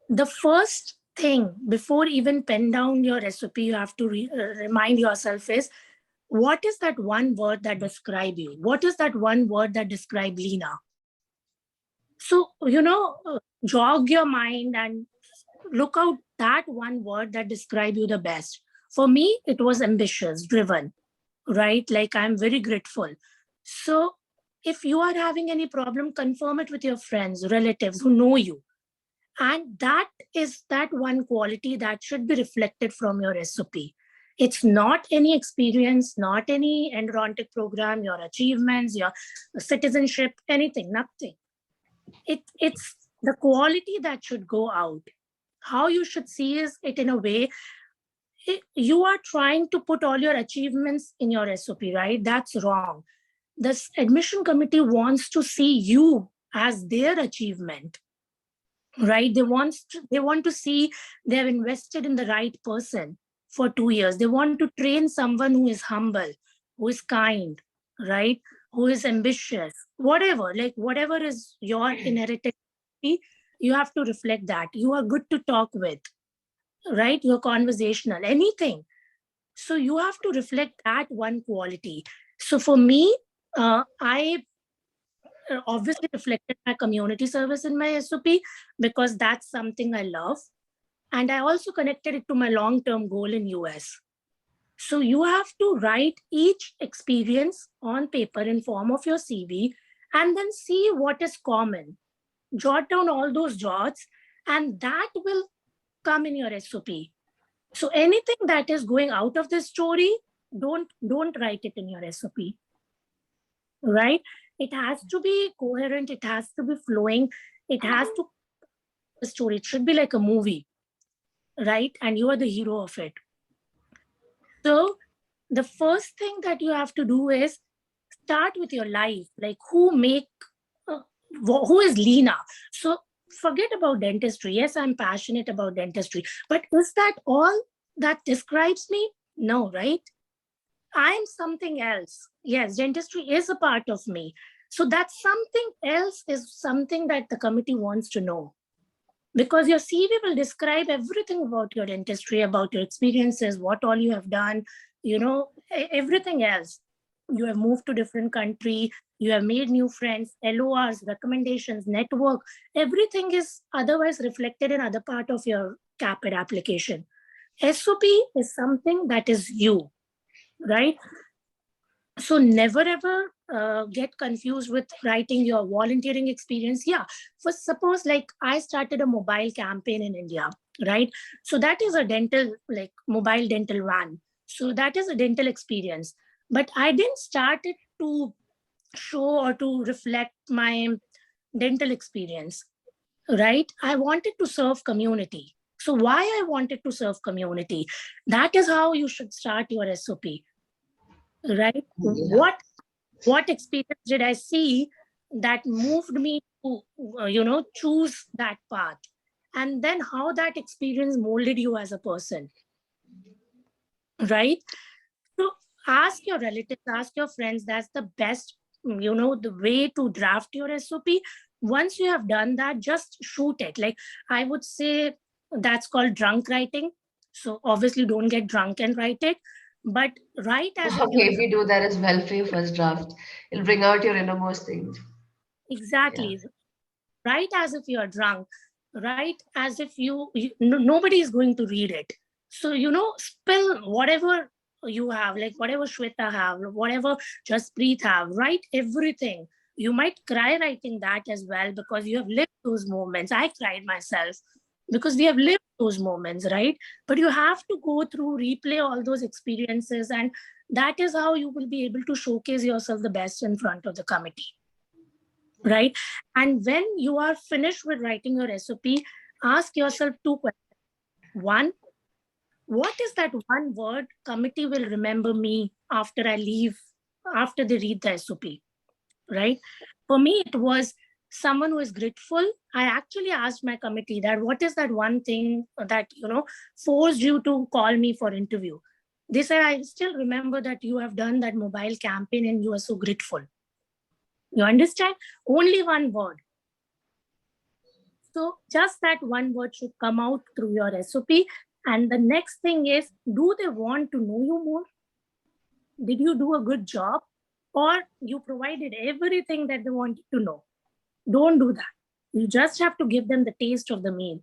The first thing before even pen down your SOP, you have to remind yourself is, what is that one word that describe you? What is that one word that describe Lena? So, jog your mind and look out that one word that describe you the best. For me, it was ambitious, driven, right? Like I'm very grateful. So if you are having any problem, confirm it with your friends, relatives who know you. And that is that one quality that should be reflected from your SOP. It's not any experience, not any endodontic program, your achievements, your citizenship, anything, nothing. It's the quality that should go out. How you should see is it in a way, you are trying to put all your achievements in your SOP, right? That's wrong. This admission committee wants to see you as their achievement, right? They want to see they have invested in the right person for 2 years. They want to train someone who is humble, who is kind, right? Who is ambitious, whatever is your inherited, you have to reflect that. You are good to talk with, right? You're conversational, anything. So you have to reflect that one quality. So for me, I obviously reflected my community service in my SOP because that's something I love. And I also connected it to my long-term goal in US. So you have to write each experience on paper in form of your CV and then see what is common. Jot down all those jots, and that will come in your SOP. So anything that is going out of the story, don't write it in your SOP, right? It has to be coherent. It has to be flowing. It has to a story. It should be like a movie, right? And you are the hero of it. So the first thing that you have to do is start with your life. Like who is Lena? So forget about dentistry. Yes, I'm passionate about dentistry, but is that all that describes me? No, right? I'm something else. Yes, dentistry is a part of me. So that something else is something that the committee wants to know. Because your CV will describe everything about your dentistry, about your experiences, what all you have done, everything else. You have moved to different country, you have made new friends, LORs, recommendations, network, everything is otherwise reflected in other part of your Caapid application. SOP is something that is you, right? So never ever get confused with writing your volunteering experience. Yeah, for suppose like I started a mobile campaign in India, right? So that is a dental, like mobile dental van. So that is a dental experience. But I didn't start it to show or to reflect my dental experience, right? I wanted to serve community. So why I wanted to serve community? That is how you should start your SOP, right? Yeah. What experience did I see that moved me to, choose that path? And then how that experience molded you as a person, right? So ask your relatives, ask your friends. That's the best, the way to draft your SOP. Once you have done that, just shoot it. Like I would say that's called drunk writing. So obviously don't get drunk and write it, but write as if you're Maybe do that as well for your first draft. It'll bring out your innermost things. exactly. Write as if you're drunk. Write as if nobody is going to read it. So, spill whatever you have, like whatever Shweta have, whatever Jaspreet have, write everything. You might cry writing that as well because you have lived those moments. I cried myself because we have lived those moments, right? But you have to go through, replay all those experiences, and that is how you will be able to showcase yourself the best in front of the committee. Right? And when you are finished with writing your SOP, ask yourself two questions. One, what is that one word committee will remember me after I leave, after they read the SOP, right? For me, it was someone who is grateful. I actually asked my committee that what is that one thing that, forced you to call me for interview? They said, I still remember that you have done that mobile campaign and you are so grateful. You understand? Only one word. So just that one word should come out through your SOP. And the next thing is, do they want to know you more? Did you do a good job? Or you provided everything that they wanted to know? Don't do that. You just have to give them the taste of the meal.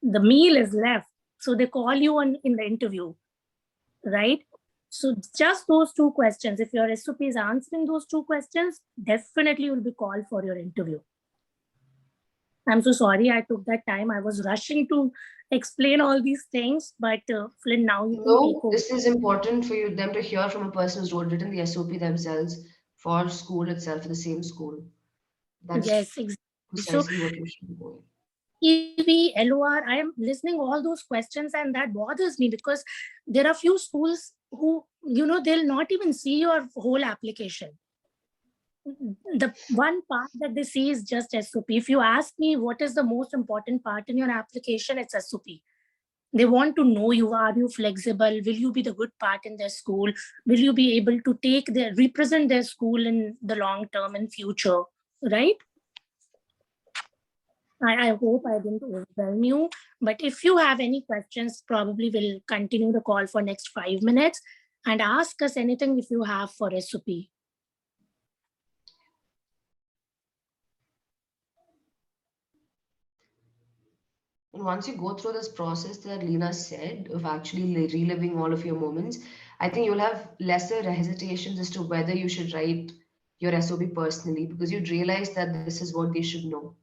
The meal is left. So they call you in the interview, right? So just those two questions. If your SOP is answering those two questions, definitely you'll be called for your interview. I'm so sorry I took that time. I was rushing to explain all these things, but Flynn, now you can take over. This is important for them to hear from a person who's written the SOP themselves for school itself, for the same school. That's yes, exactly. Precisely what you should be doing. EV, LOR, I am listening all those questions, and that bothers me because there are few schools who, they'll not even see your whole application. The one part that they see is just SOP. If you ask me what is the most important part in your application, it's SOP. They want to know you. Are you flexible? Will you be the good part in their school? Will you be able to represent their school in the long term and future, right? I hope I didn't overwhelm you, but if you have any questions, probably we'll continue the call for next 5 minutes and ask us anything if you have for SOP. And once you go through this process that Lena said of actually reliving all of your moments, I think you'll have lesser hesitations as to whether you should write your SOP personally, because you'd realize that this is what they should know.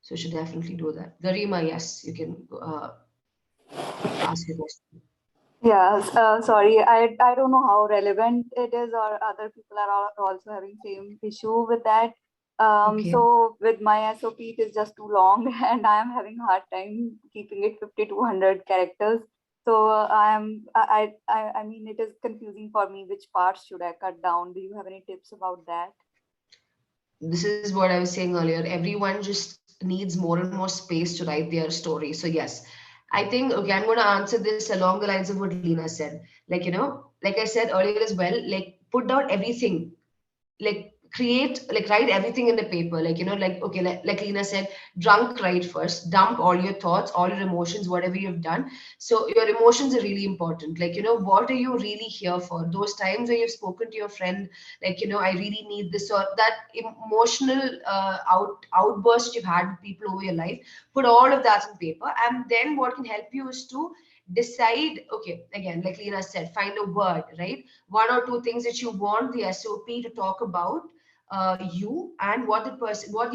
So you should definitely do that. Garima, yes, you can ask your question. Yeah, sorry, I don't know how relevant it is, or other people are also having same issue with that. Okay. So with my SOP, it is just too long, and I am having a hard time keeping it 50 to 100 characters. So I mean, it is confusing for me. Which parts should I cut down? Do you have any tips about that? This is what I was saying earlier. Everyone just needs more and more space to write their story. So yes, I think, okay, I'm going to answer this along the lines of what Lena said. Like, like I said earlier as well, like put down everything, like write everything in the paper, like like, okay, like Lena said, drunk write first, dump all your thoughts, all your emotions, whatever you've done. So your emotions are really important, like what are you really here for? Those times where you've spoken to your friend, like I really need this, or that emotional outburst you've had with people over your life, put all of that on paper. And then what can help you is to decide, okay, again, like Lena said, find a word, right? One or two things that you want the SOP to talk about you, and what the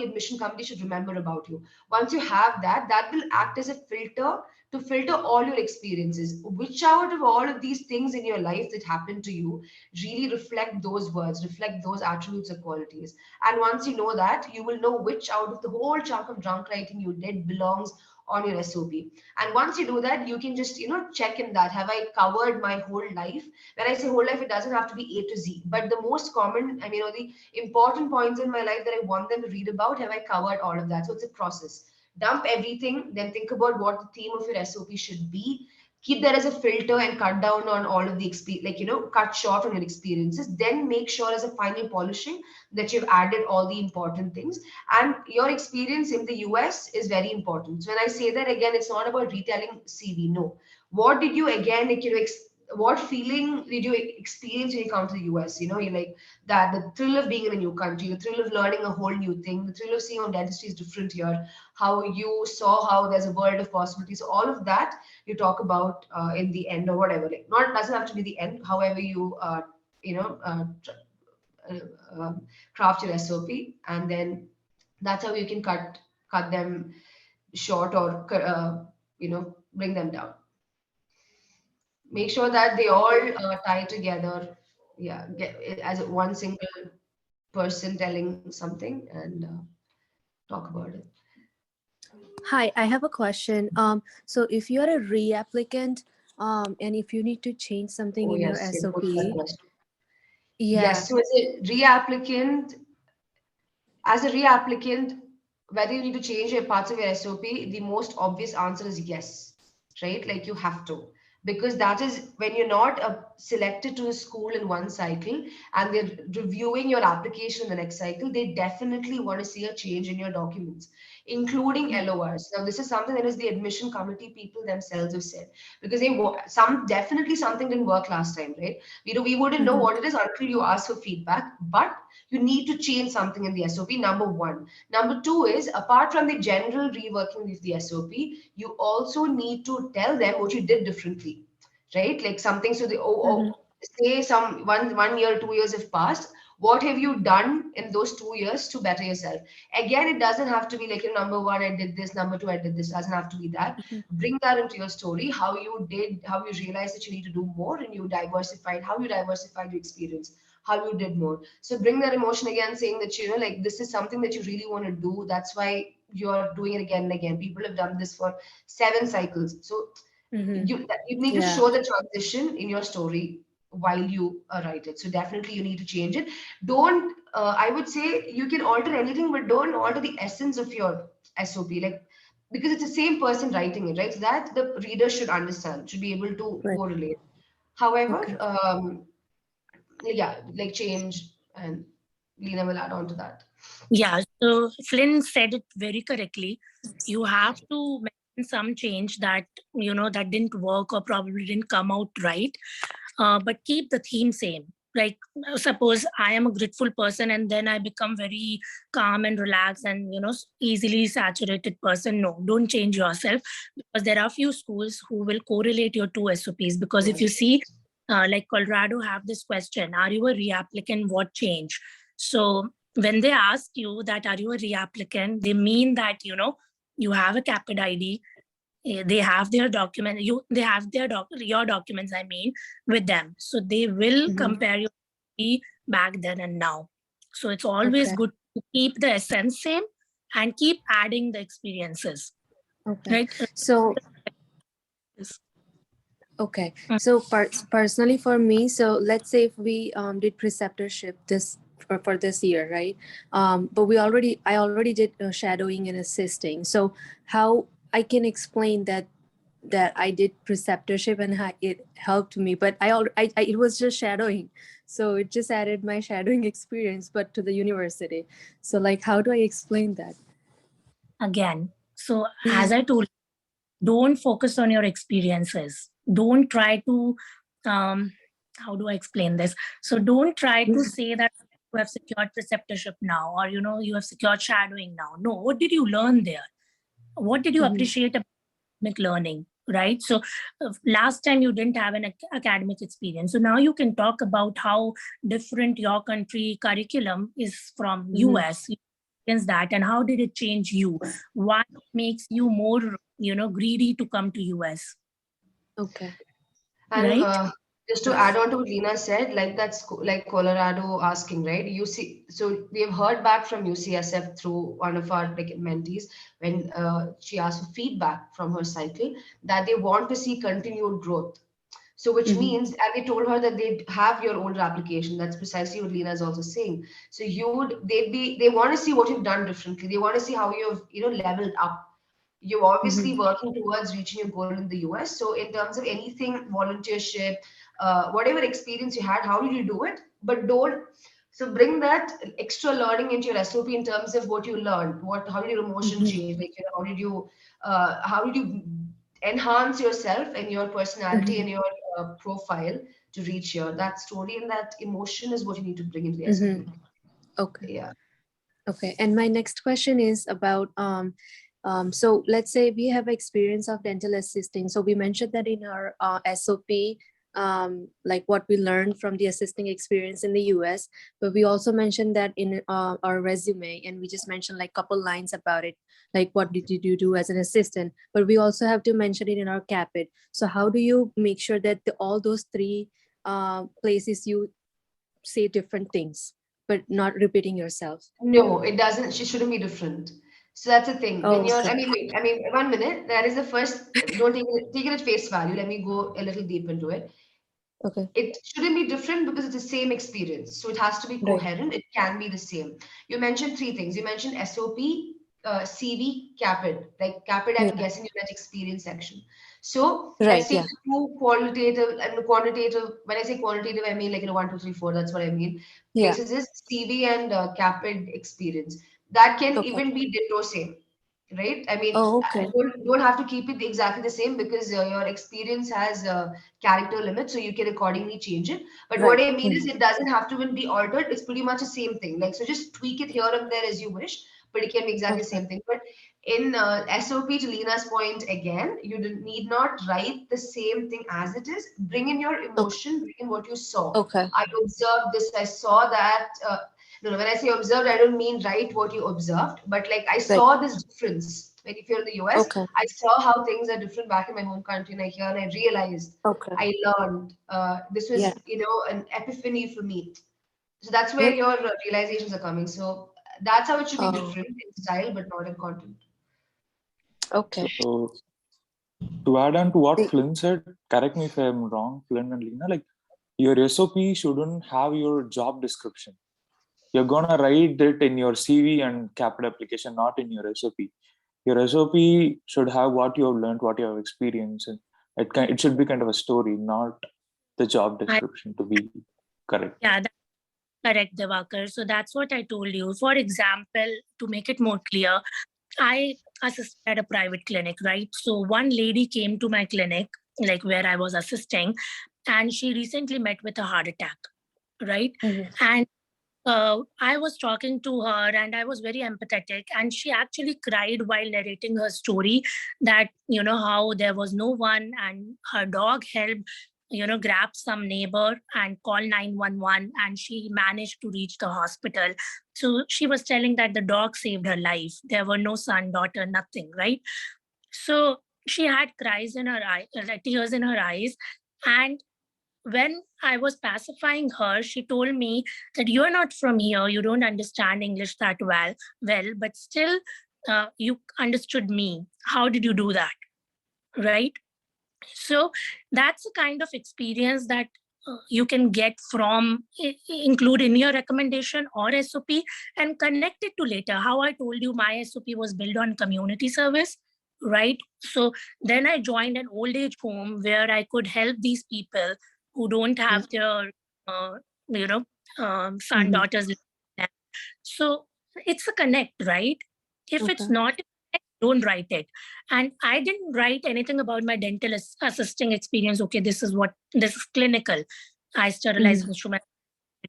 admission committee should remember about you. Once you have that, that will act as a filter to filter all your experiences. Which out of all of these things in your life that happened to you really reflect those words, reflect those attributes or qualities. And once you know that, you will know which out of the whole chunk of drunk writing you did belongs on your SOP. And once you do that, you can just check in that, have I covered my whole life? When I say whole life, it doesn't have to be A to Z, but the most common, I mean, the important points in my life that I want them to read about, have I covered all of that? So it's a process. Dump everything, then think about what the theme of your SOP should be. Keep that as a filter and cut down on all of the experience, like cut short on your experiences. Then make sure as a final polishing that you've added all the important things. And your experience in the US is very important. So when I say that, again, it's not about retelling CV. No. What did you, again, like, what feeling did you experience when you come to the US? You're like that, the thrill of being in a new country, the thrill of learning a whole new thing, the thrill of seeing how dentistry is different here, how you saw how there's a world of possibilities. So all of that you talk about in the end, or whatever. Like, not, doesn't have to be the end. However you craft your SOP, and then that's how you can cut them short, or bring them down. Make sure that they all tie together. Yeah, get as one single person telling something, and talk about it. Hi, I have a question. So if you're a re-applicant, and if you need to change something in your SOP, yes. So as a re-applicant, whether you need to change your parts of your SOP, the most obvious answer is yes, right? Like, you have to, because that is when you're not selected to a school in one cycle and they're reviewing your application in the next cycle, they definitely want to see a change in your documents, including LORs. Now, this is something that is the admission committee people themselves have said, because definitely something didn't work last time, right? We wouldn't know what it is until you ask for feedback, but you need to change something in the SOP, number one. Number two is, apart from the general reworking of the SOP, you also need to tell them what you did differently, right? Like something, so say some 1 year, 2 years have passed. What have you done in those 2 years to better yourself? Again, it doesn't have to be like, number one, I did this, number two, I did this. It doesn't have to be that. Bring that into your story, how you realized that you need to do more, and how you diversified your experience, how you did more. So bring that emotion again, saying that, like, this is something that you really want to do. That's why you're doing it again and again. People have done this for 7 cycles. So you need to show the transition in your story while you write it. So definitely you need to change it. Don't, I would say you can alter anything, but don't alter the essence of your SOP, like, because it's the same person writing it, right? So that the reader should understand, should be able to correlate. However, yeah, like, change, and Lena will add on to that. Yeah, so Flynn said it very correctly. You have to mention some change that, that didn't work or probably didn't come out right, but keep the theme same. Like, suppose I am a grateful person and then I become very calm and relaxed and, easily saturated person. No, don't change yourself, because there are few schools who will correlate your two SOPs. Because if you see, like Colorado have this question, are you a reapplicant? What change? So when they ask you that, are you a reapplicant, they mean that, you have a Caapid ID, they have their document, they have your documents, with them. So they will compare your back then and now. So it's always good to keep the essence same and keep adding the experiences. Okay. Right? So so personally for me, so let's say if we did preceptorship for this year, right? But I already did shadowing and assisting. So how I can explain that I did preceptorship and how it helped me, but it was just shadowing, so it just added my shadowing experience, but to the university. So like, how do I explain that? Again, so as I told you, don't focus on your experiences. Don't try to, how do I explain this? So don't try to say that you have secured preceptorship now, or, you have secured shadowing now. No, what did you learn there? What did you appreciate about academic learning, right? So last time you didn't have an academic experience. So now you can talk about how different your country curriculum is from US. That, and how did it change you? What makes you more greedy to come to US? Okay. And right? just to add on to what Lena said, like that's like Colorado asking, right? So we have heard back from UCSF through one of our mentees when she asked for feedback from her cycle that they want to see continued growth. So which means, and they told her that they'd have your older application. That's precisely what Lena is also saying. So they want to see what you've done differently. They want to see how you've leveled up. You're obviously working towards reaching your goal in the US. So in terms of anything, volunteership, whatever experience you had, how did you do it? But so bring that extra learning into your SOP in terms of what you learned. How did your emotion change? Like, how did you enhance yourself and your personality and your profile to reach here? That story and that emotion is what you need to bring into the SOP. Okay. Yeah. Okay. And my next question is about so let's say we have experience of dental assisting. So we mentioned that in our SOP, like what we learned from the assisting experience in the US, but we also mentioned that in our resume, and we just mentioned like a couple lines about it, like what did you do as an assistant, but we also have to mention it in our CAAPID. So how do you make sure that all those three places you say different things, but not repeating yourself? No, it doesn't. She shouldn't be different. So that's the thing. When you're, I mean, 1 minute. That is the first. Don't take it at face value. Let me go a little deep into it. Okay. It shouldn't be different because it's the same experience. So it has to be coherent. It can be the same. You mentioned three things. You mentioned SOP, CV, CAPID. Like CAPID, I'm guessing you meant experience section. So let's take two qualitative and quantitative. When I say quantitative, I mean 1, 2, 3, 4. That's what I mean. Places is CV and CAPID experience. That can even be ditto same. Right? I mean, don't have to keep it exactly the same because your experience has character limits, so you can accordingly change it. But what I mean is, it doesn't have to be altered. It's pretty much the same thing. Like, so just tweak it here and there as you wish, but it can be exactly the same thing. But in SOP, to Leena's point again, you need not write the same thing as it is. Bring in your emotion, bring in what you saw. I observed this, I saw that. No, when I say observed, I don't mean write what you observed, but like I saw this difference. Like if you're in the US, I saw how things are different back in my home country, and I realized, I learned. This was, an epiphany for me. So that's where your realizations are coming. So that's how it should be different in style, but not in content. Okay. So to add on to what Flynn said, correct me if I'm wrong, Flynn and Leena, like your SOP shouldn't have your job description. You're gonna write it in your CV and Caapid application, not in your SOP. Your SOP should have what you have learned, what you have experienced, and it should be kind of a story, not the job description to be correct. Yeah, that's correct, Devakar. So that's what I told you. For example, to make it more clear, I assisted at a private clinic, right? So one lady came to my clinic, like where I was assisting, and she recently met with a heart attack, right? And I was talking to her and I was very empathetic, and she actually cried while narrating her story that, how there was no one and her dog helped grab some neighbor and call 911, and she managed to reach the hospital. So she was telling that the dog saved her life. There were no son, daughter, nothing, right? So she had cries in her eye, tears in her eyes. And when I was pacifying her, she told me that you're not from here, you don't understand English that well, but still you understood me. How did you do that? Right? So that's the kind of experience that you can get from, include in your recommendation or SOP, and connect it to later. How I told you my SOP was built on community service, right? So then I joined an old age home where I could help these people who don't have their, son, daughters. So it's a connect, right? If it's not, don't write it. And I didn't write anything about my dental assisting experience. Okay, this is clinical. I sterilize instruments,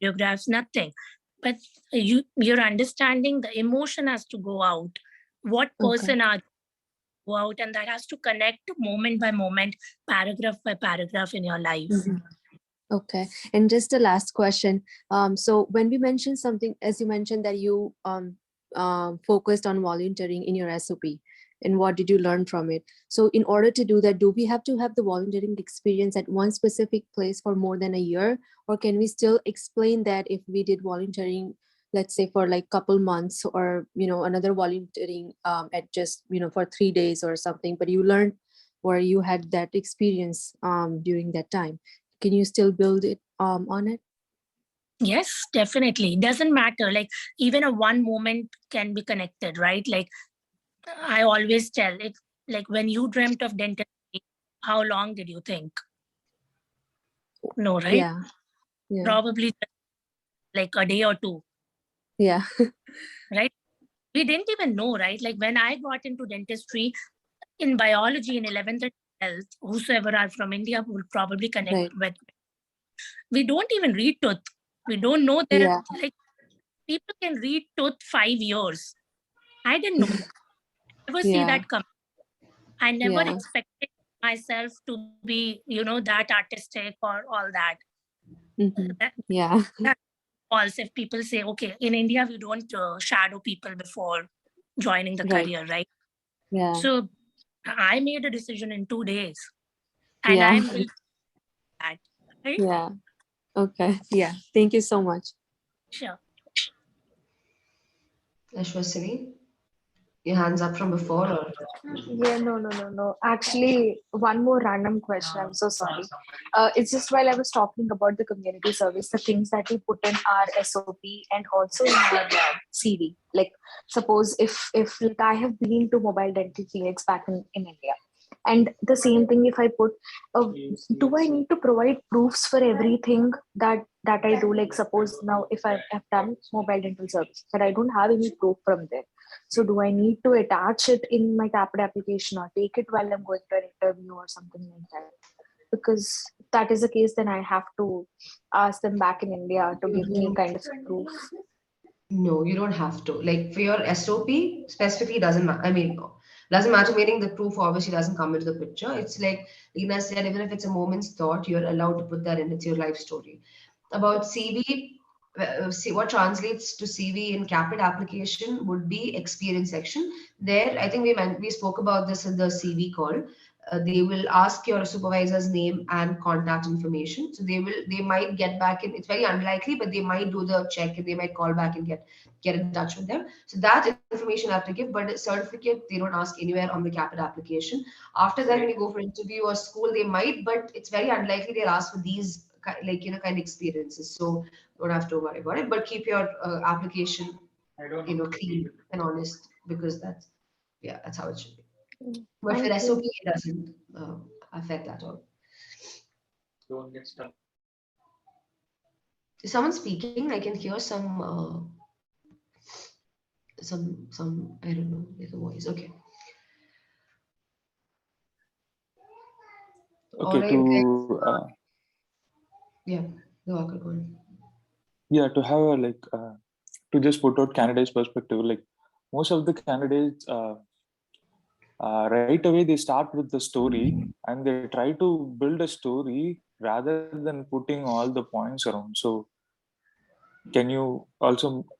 radiographs, nothing. But you're understanding the emotion has to go out. What person are go out, and that has to connect moment by moment, paragraph by paragraph in your life. Okay, and just the last question. So when we mentioned something, as you mentioned that you focused on volunteering in your SOP, and what did you learn from it? So in order to do that, do we have to have the volunteering experience at one specific place for more than a year? Or can we still explain that if we did volunteering, let's say for like couple months, or, another volunteering at just, for 3 days or something, but you learned or you had that experience during that time? Can you still build it on it? Yes, definitely. It doesn't matter. Like even a one moment can be connected, right? Like I always tell it, like when you dreamt of dentistry, how long did you think? No, right? Yeah. Probably like a day or two. Yeah. Right? We didn't even know, right? Like when I got into dentistry in biology in 11th and 12th, whosoever are from India will probably connect with. We don't even read tooth. We don't know that like people can read tooth 5 years. I didn't know. Never see that come. I never expected myself to be, that artistic or all that. That's false. If people say, okay, in India, we don't shadow people before joining the career, right? Yeah. So I made a decision in 2 days, and I'm built that. Right? Yeah. Okay. Yeah. Thank you so much. Sure. Ashwasini, your hands up from before, or? Yeah, no. Actually, one more random question. I'm so sorry. It's just while I was talking about the community service, the things that we put in our SOP and also in our CV. Like, suppose if like I have been to mobile dental clinics back in India, and the same thing if I put, do I need to provide proofs for everything that I do? Like, suppose now if I have done mobile dental service, but I don't have any proof from there. So do I need to attach it in my Caapid application or take it while I'm going to an interview or something like that? Because if that is the case, then I have to ask them back in India to give me kind of proof. No, you don't have to. Like for your SOP, specifically doesn't matter. I mean, doesn't matter, meaning the proof obviously doesn't come into the picture. It's like Lina said, even if it's a moment's thought, you're allowed to put that in. It's your life story. About CV, see what translates to CV in Caapid application would be experience section. There, I think we spoke about this in the CV call. They will ask your supervisor's name and contact information. So they might get back in. It's very unlikely, but they might do the check and they might call back and get in touch with them. So that information I have to give, but a certificate they don't ask anywhere on the Caapid application. After that, when you go for interview or school, they might, but it's very unlikely they'll ask for these kind of experiences. So don't have to worry about it, but keep your application clean and honest, because that's how it should be. But for SOP, it doesn't affect at all. Don't get stuck. Is someone speaking? I can hear some I don't know, like a voice. Okay. Okay, right, yeah, go on. Yeah, to have a to just put out candidates' perspective, like most of the candidates right away they start with the story and they try to build a story rather than putting all the points around. So can you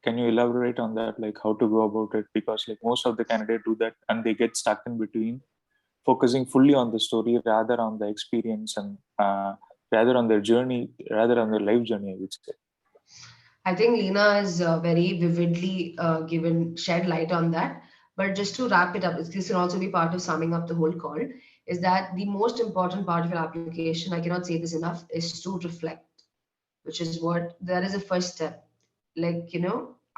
elaborate on that, like how to go about it? Because like most of the candidates do that and they get stuck in between, focusing fully on the story rather on the experience and rather on their journey, rather on their life journey, I would say. I think Lena has very vividly shed light on that. But just to wrap it up, this can also be part of summing up the whole call, is that the most important part of your application, I cannot say this enough, is to reflect, which is what, that is the first step. Like,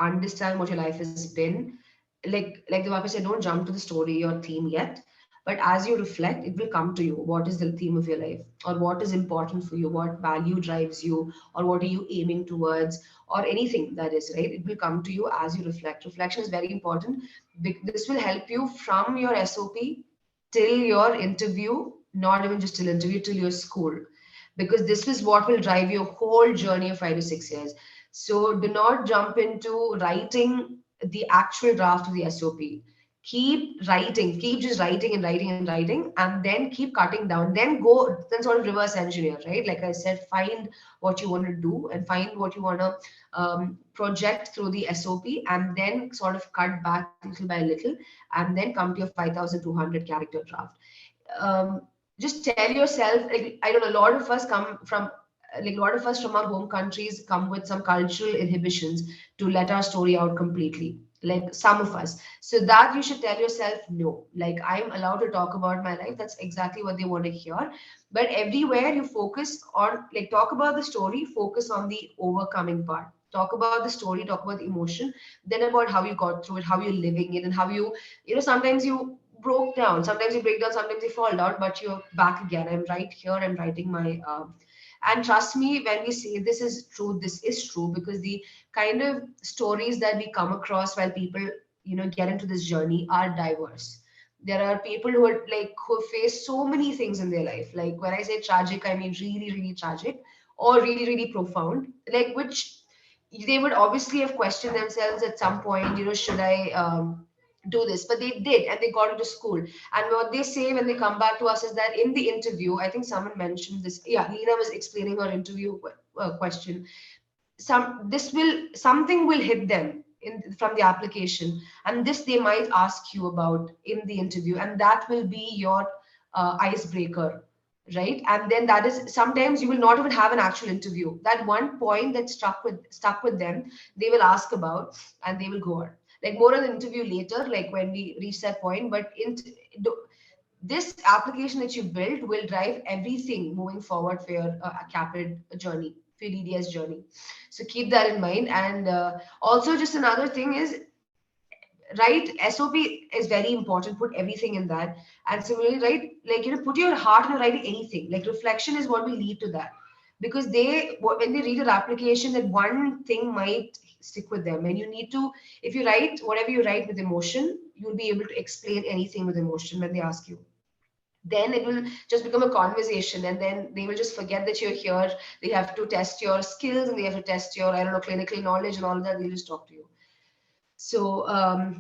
understand what your life has been. Like the Papa said, don't jump to the story or theme yet. But as you reflect, it will come to you. What is the theme of your life? Or what is important for you? What value drives you? Or what are you aiming towards? Or anything that is, right? It will come to you as you reflect. Reflection is very important. This will help you from your SOP till your interview, not even just till interview, till your school, because this is what will drive your whole journey of 5 to 6 years. So do not jump into writing the actual draft of the SOP. Keep writing, keep just writing and writing and writing, and then keep cutting down. Then sort of reverse engineer, right? Like I said, find what you want to do and find what you want to project through the SOP, and then sort of cut back little by little, and then come to your 5,200 character draft. Just tell yourself, like, I don't know, a lot of us come from, like a lot of us from our home countries come with some cultural inhibitions to let our story out completely, like some of us. So that you should tell yourself, no, like I'm allowed to talk about my life. That's exactly what they want to hear. But everywhere you focus on, like, talk about the story, focus on the overcoming part. Talk about the story, talk about the emotion, then about how you got through it, how you're living it, and how sometimes you broke down, sometimes you break down, sometimes you fall down, but you're back again. I'm right here, I'm writing my and trust me when we say this is true, this is true, because the kind of stories that we come across while people get into this journey are diverse. There are people who are like who face so many things in their life. Like when I say tragic, I mean really, really tragic, or really, really profound, like which they would obviously have questioned themselves at some point, should I do this? But they did, and they got into school. And what they say when they come back to us is that in the interview, I think someone mentioned this. Yeah, Lena was explaining her interview question. Something will hit them from the application, and this they might ask you about in the interview, and that will be your icebreaker, right? And then that is, sometimes you will not even have an actual interview. That one point that stuck with them, they will ask about, and they will go on. Like more on the interview later, like when we reach that point. But this application that you built will drive everything moving forward for your Caapid journey, for your DDS journey. So keep that in mind. And also, just another thing is, right, SOP is very important. Put everything in that. And similarly, right, like, put your heart into writing anything. Like reflection is what will lead to that. Because when they read your application, that one thing might stick with them. And you need to, if you write, whatever you write with emotion, you'll be able to explain anything with emotion when they ask you. Then it will just become a conversation, and then they will just forget that you're here. They have to test your skills, and they have to test your, I don't know, clinical knowledge and all of that. They'll just talk to you. So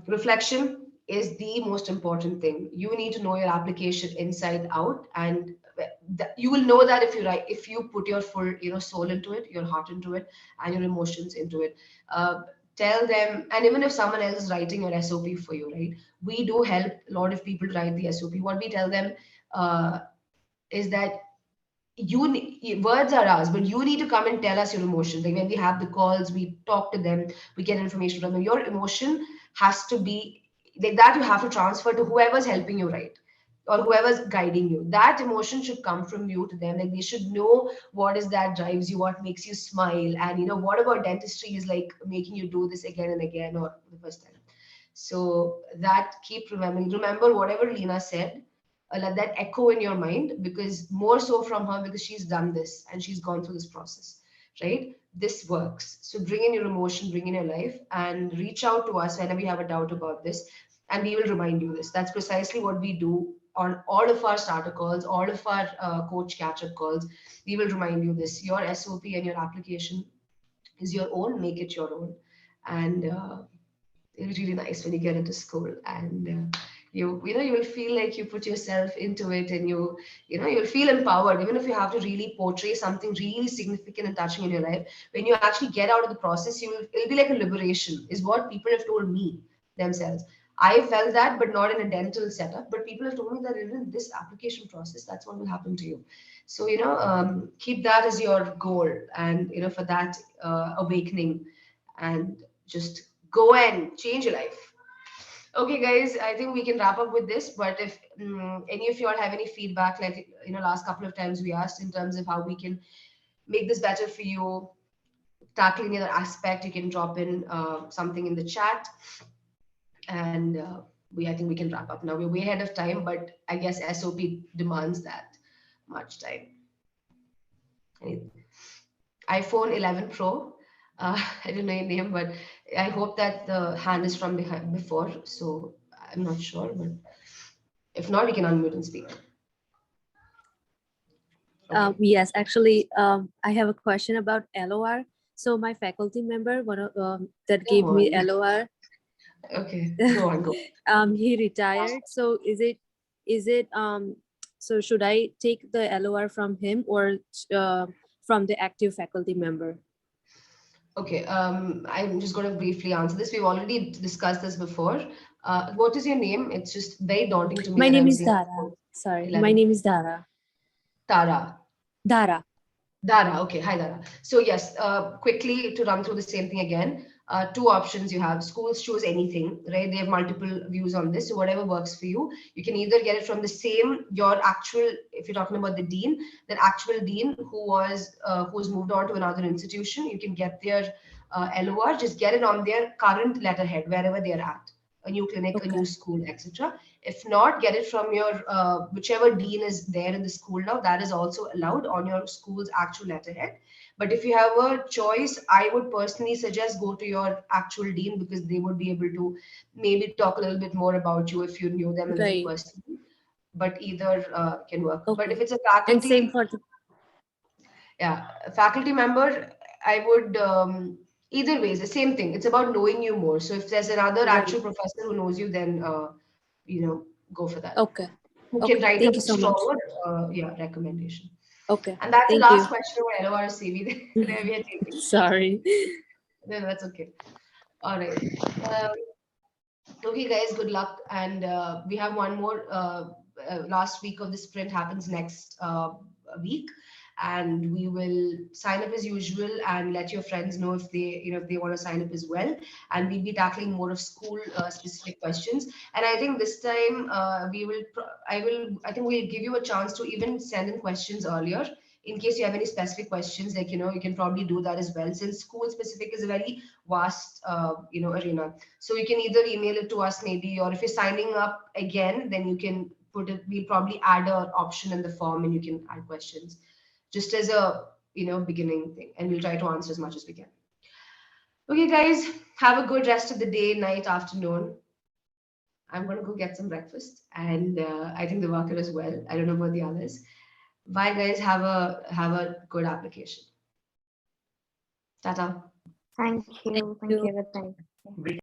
reflection is the most important thing. You need to know your application inside out, and you will know that if you put your full soul into it, your heart into it, and your emotions into it. Tell them, and even if someone else is writing your SOP for you, right? We do help a lot of people write the SOP. What we tell them is that words are ours, but you need to come and tell us your emotions. Like when we have the calls, we talk to them, we get information from them. Your emotion has to be like that. You have to transfer to whoever's helping you write, or whoever's guiding you. That emotion should come from you to them. Like they should know what is that drives you, what makes you smile, and what about dentistry is like making you do this again and again, or the first time. So that, keep remembering. Remember whatever Lena said. Let that echo in your mind, because more so from her, because she's done this and she's gone through this process, right? This works. So bring in your emotion, bring in your life, and reach out to us whenever you have a doubt about this, and we will remind you this. That's precisely what we do on all of our starter calls, all of our coach catch-up calls. We will remind you this. Your SOP and your application is your own. Make it your own. And it's really nice when you get into school. And you will feel like you put yourself into it, and you'll feel empowered, even if you have to really portray something really significant and touching in your life. When you actually get out of the process, it'll be like a liberation, is what people have told me themselves. I felt that, but not in a dental setup. But people have told me that even in this application process, that's what will happen to you. So, keep that as your goal, and, for that awakening, and just go and change your life. Okay, guys, I think we can wrap up with this. But if any of you all have any feedback, like, last couple of times we asked in terms of how we can make this better for you, tackle any other aspect, you can drop in something in the chat. And I think we can wrap up now. We're way ahead of time, but I guess SOP demands that much time. iPhone 11 Pro. I don't know your name, but I hope that the hand is from behind before. So I'm not sure, but if not, we can unmute and speak. Okay. Yes, actually, I have a question about LOR. So my faculty member, that gave me LOR. Okay, go on. He retired. So so should I take the LOR from him, or from the active faculty member? Okay, I'm just going to briefly answer this. We've already discussed this before. What is your name? It's just very daunting to me. My name is Dara. Sorry, 11. My name is Dara. Tara. Dara. Dara, okay. Hi, Dara. So yes, quickly to run through the same thing again. Two options you have. Schools choose anything, right? They have multiple views on this. So whatever works for you, you can either get it from the same, your actual, if you're talking about the dean, the actual dean who's moved on to another institution, you can get their LOR, just get it on their current letterhead, wherever they're at, a new clinic, okay, a new school, etc. If not, get it from your whichever dean is there in the school now. That is also allowed on your school's actual letterhead. But if you have a choice, I would personally suggest go to your actual dean, because they would be able to maybe talk a little bit more about you if you knew them a little personally. But either can work. Okay. But if it's a faculty, and same for a faculty member, I would either ways the same thing. It's about knowing you more. So if there's another actual professor who knows you, then go for that. Okay. Who okay. can write Thank a you so much. Recommendation. Okay. And that's Thank the last you. question about LOR CV that we are taking. Sorry. No, that's okay. All right. Okay, guys, good luck. And we have one more. Last week of the sprint happens next week. And we will sign up as usual and let your friends know if they want to sign up as well. And we'll be tackling more of school specific questions. And I think this time I think we'll give you a chance to even send in questions earlier, in case you have any specific questions. Like, you can probably do that as well, since school specific is a very vast arena. So you can either email it to us maybe, or if you're signing up again, then you can put it. We'll probably add an option in the form and you can add questions, just as a beginning thing, and we'll try to answer as much as we can. Okay, guys, have a good rest of the day, night, afternoon. I'm gonna go get some breakfast, and I think the worker as well. I don't know about the others. Bye, guys. Have a good application. Tata. Thank you. Thank you. Good night.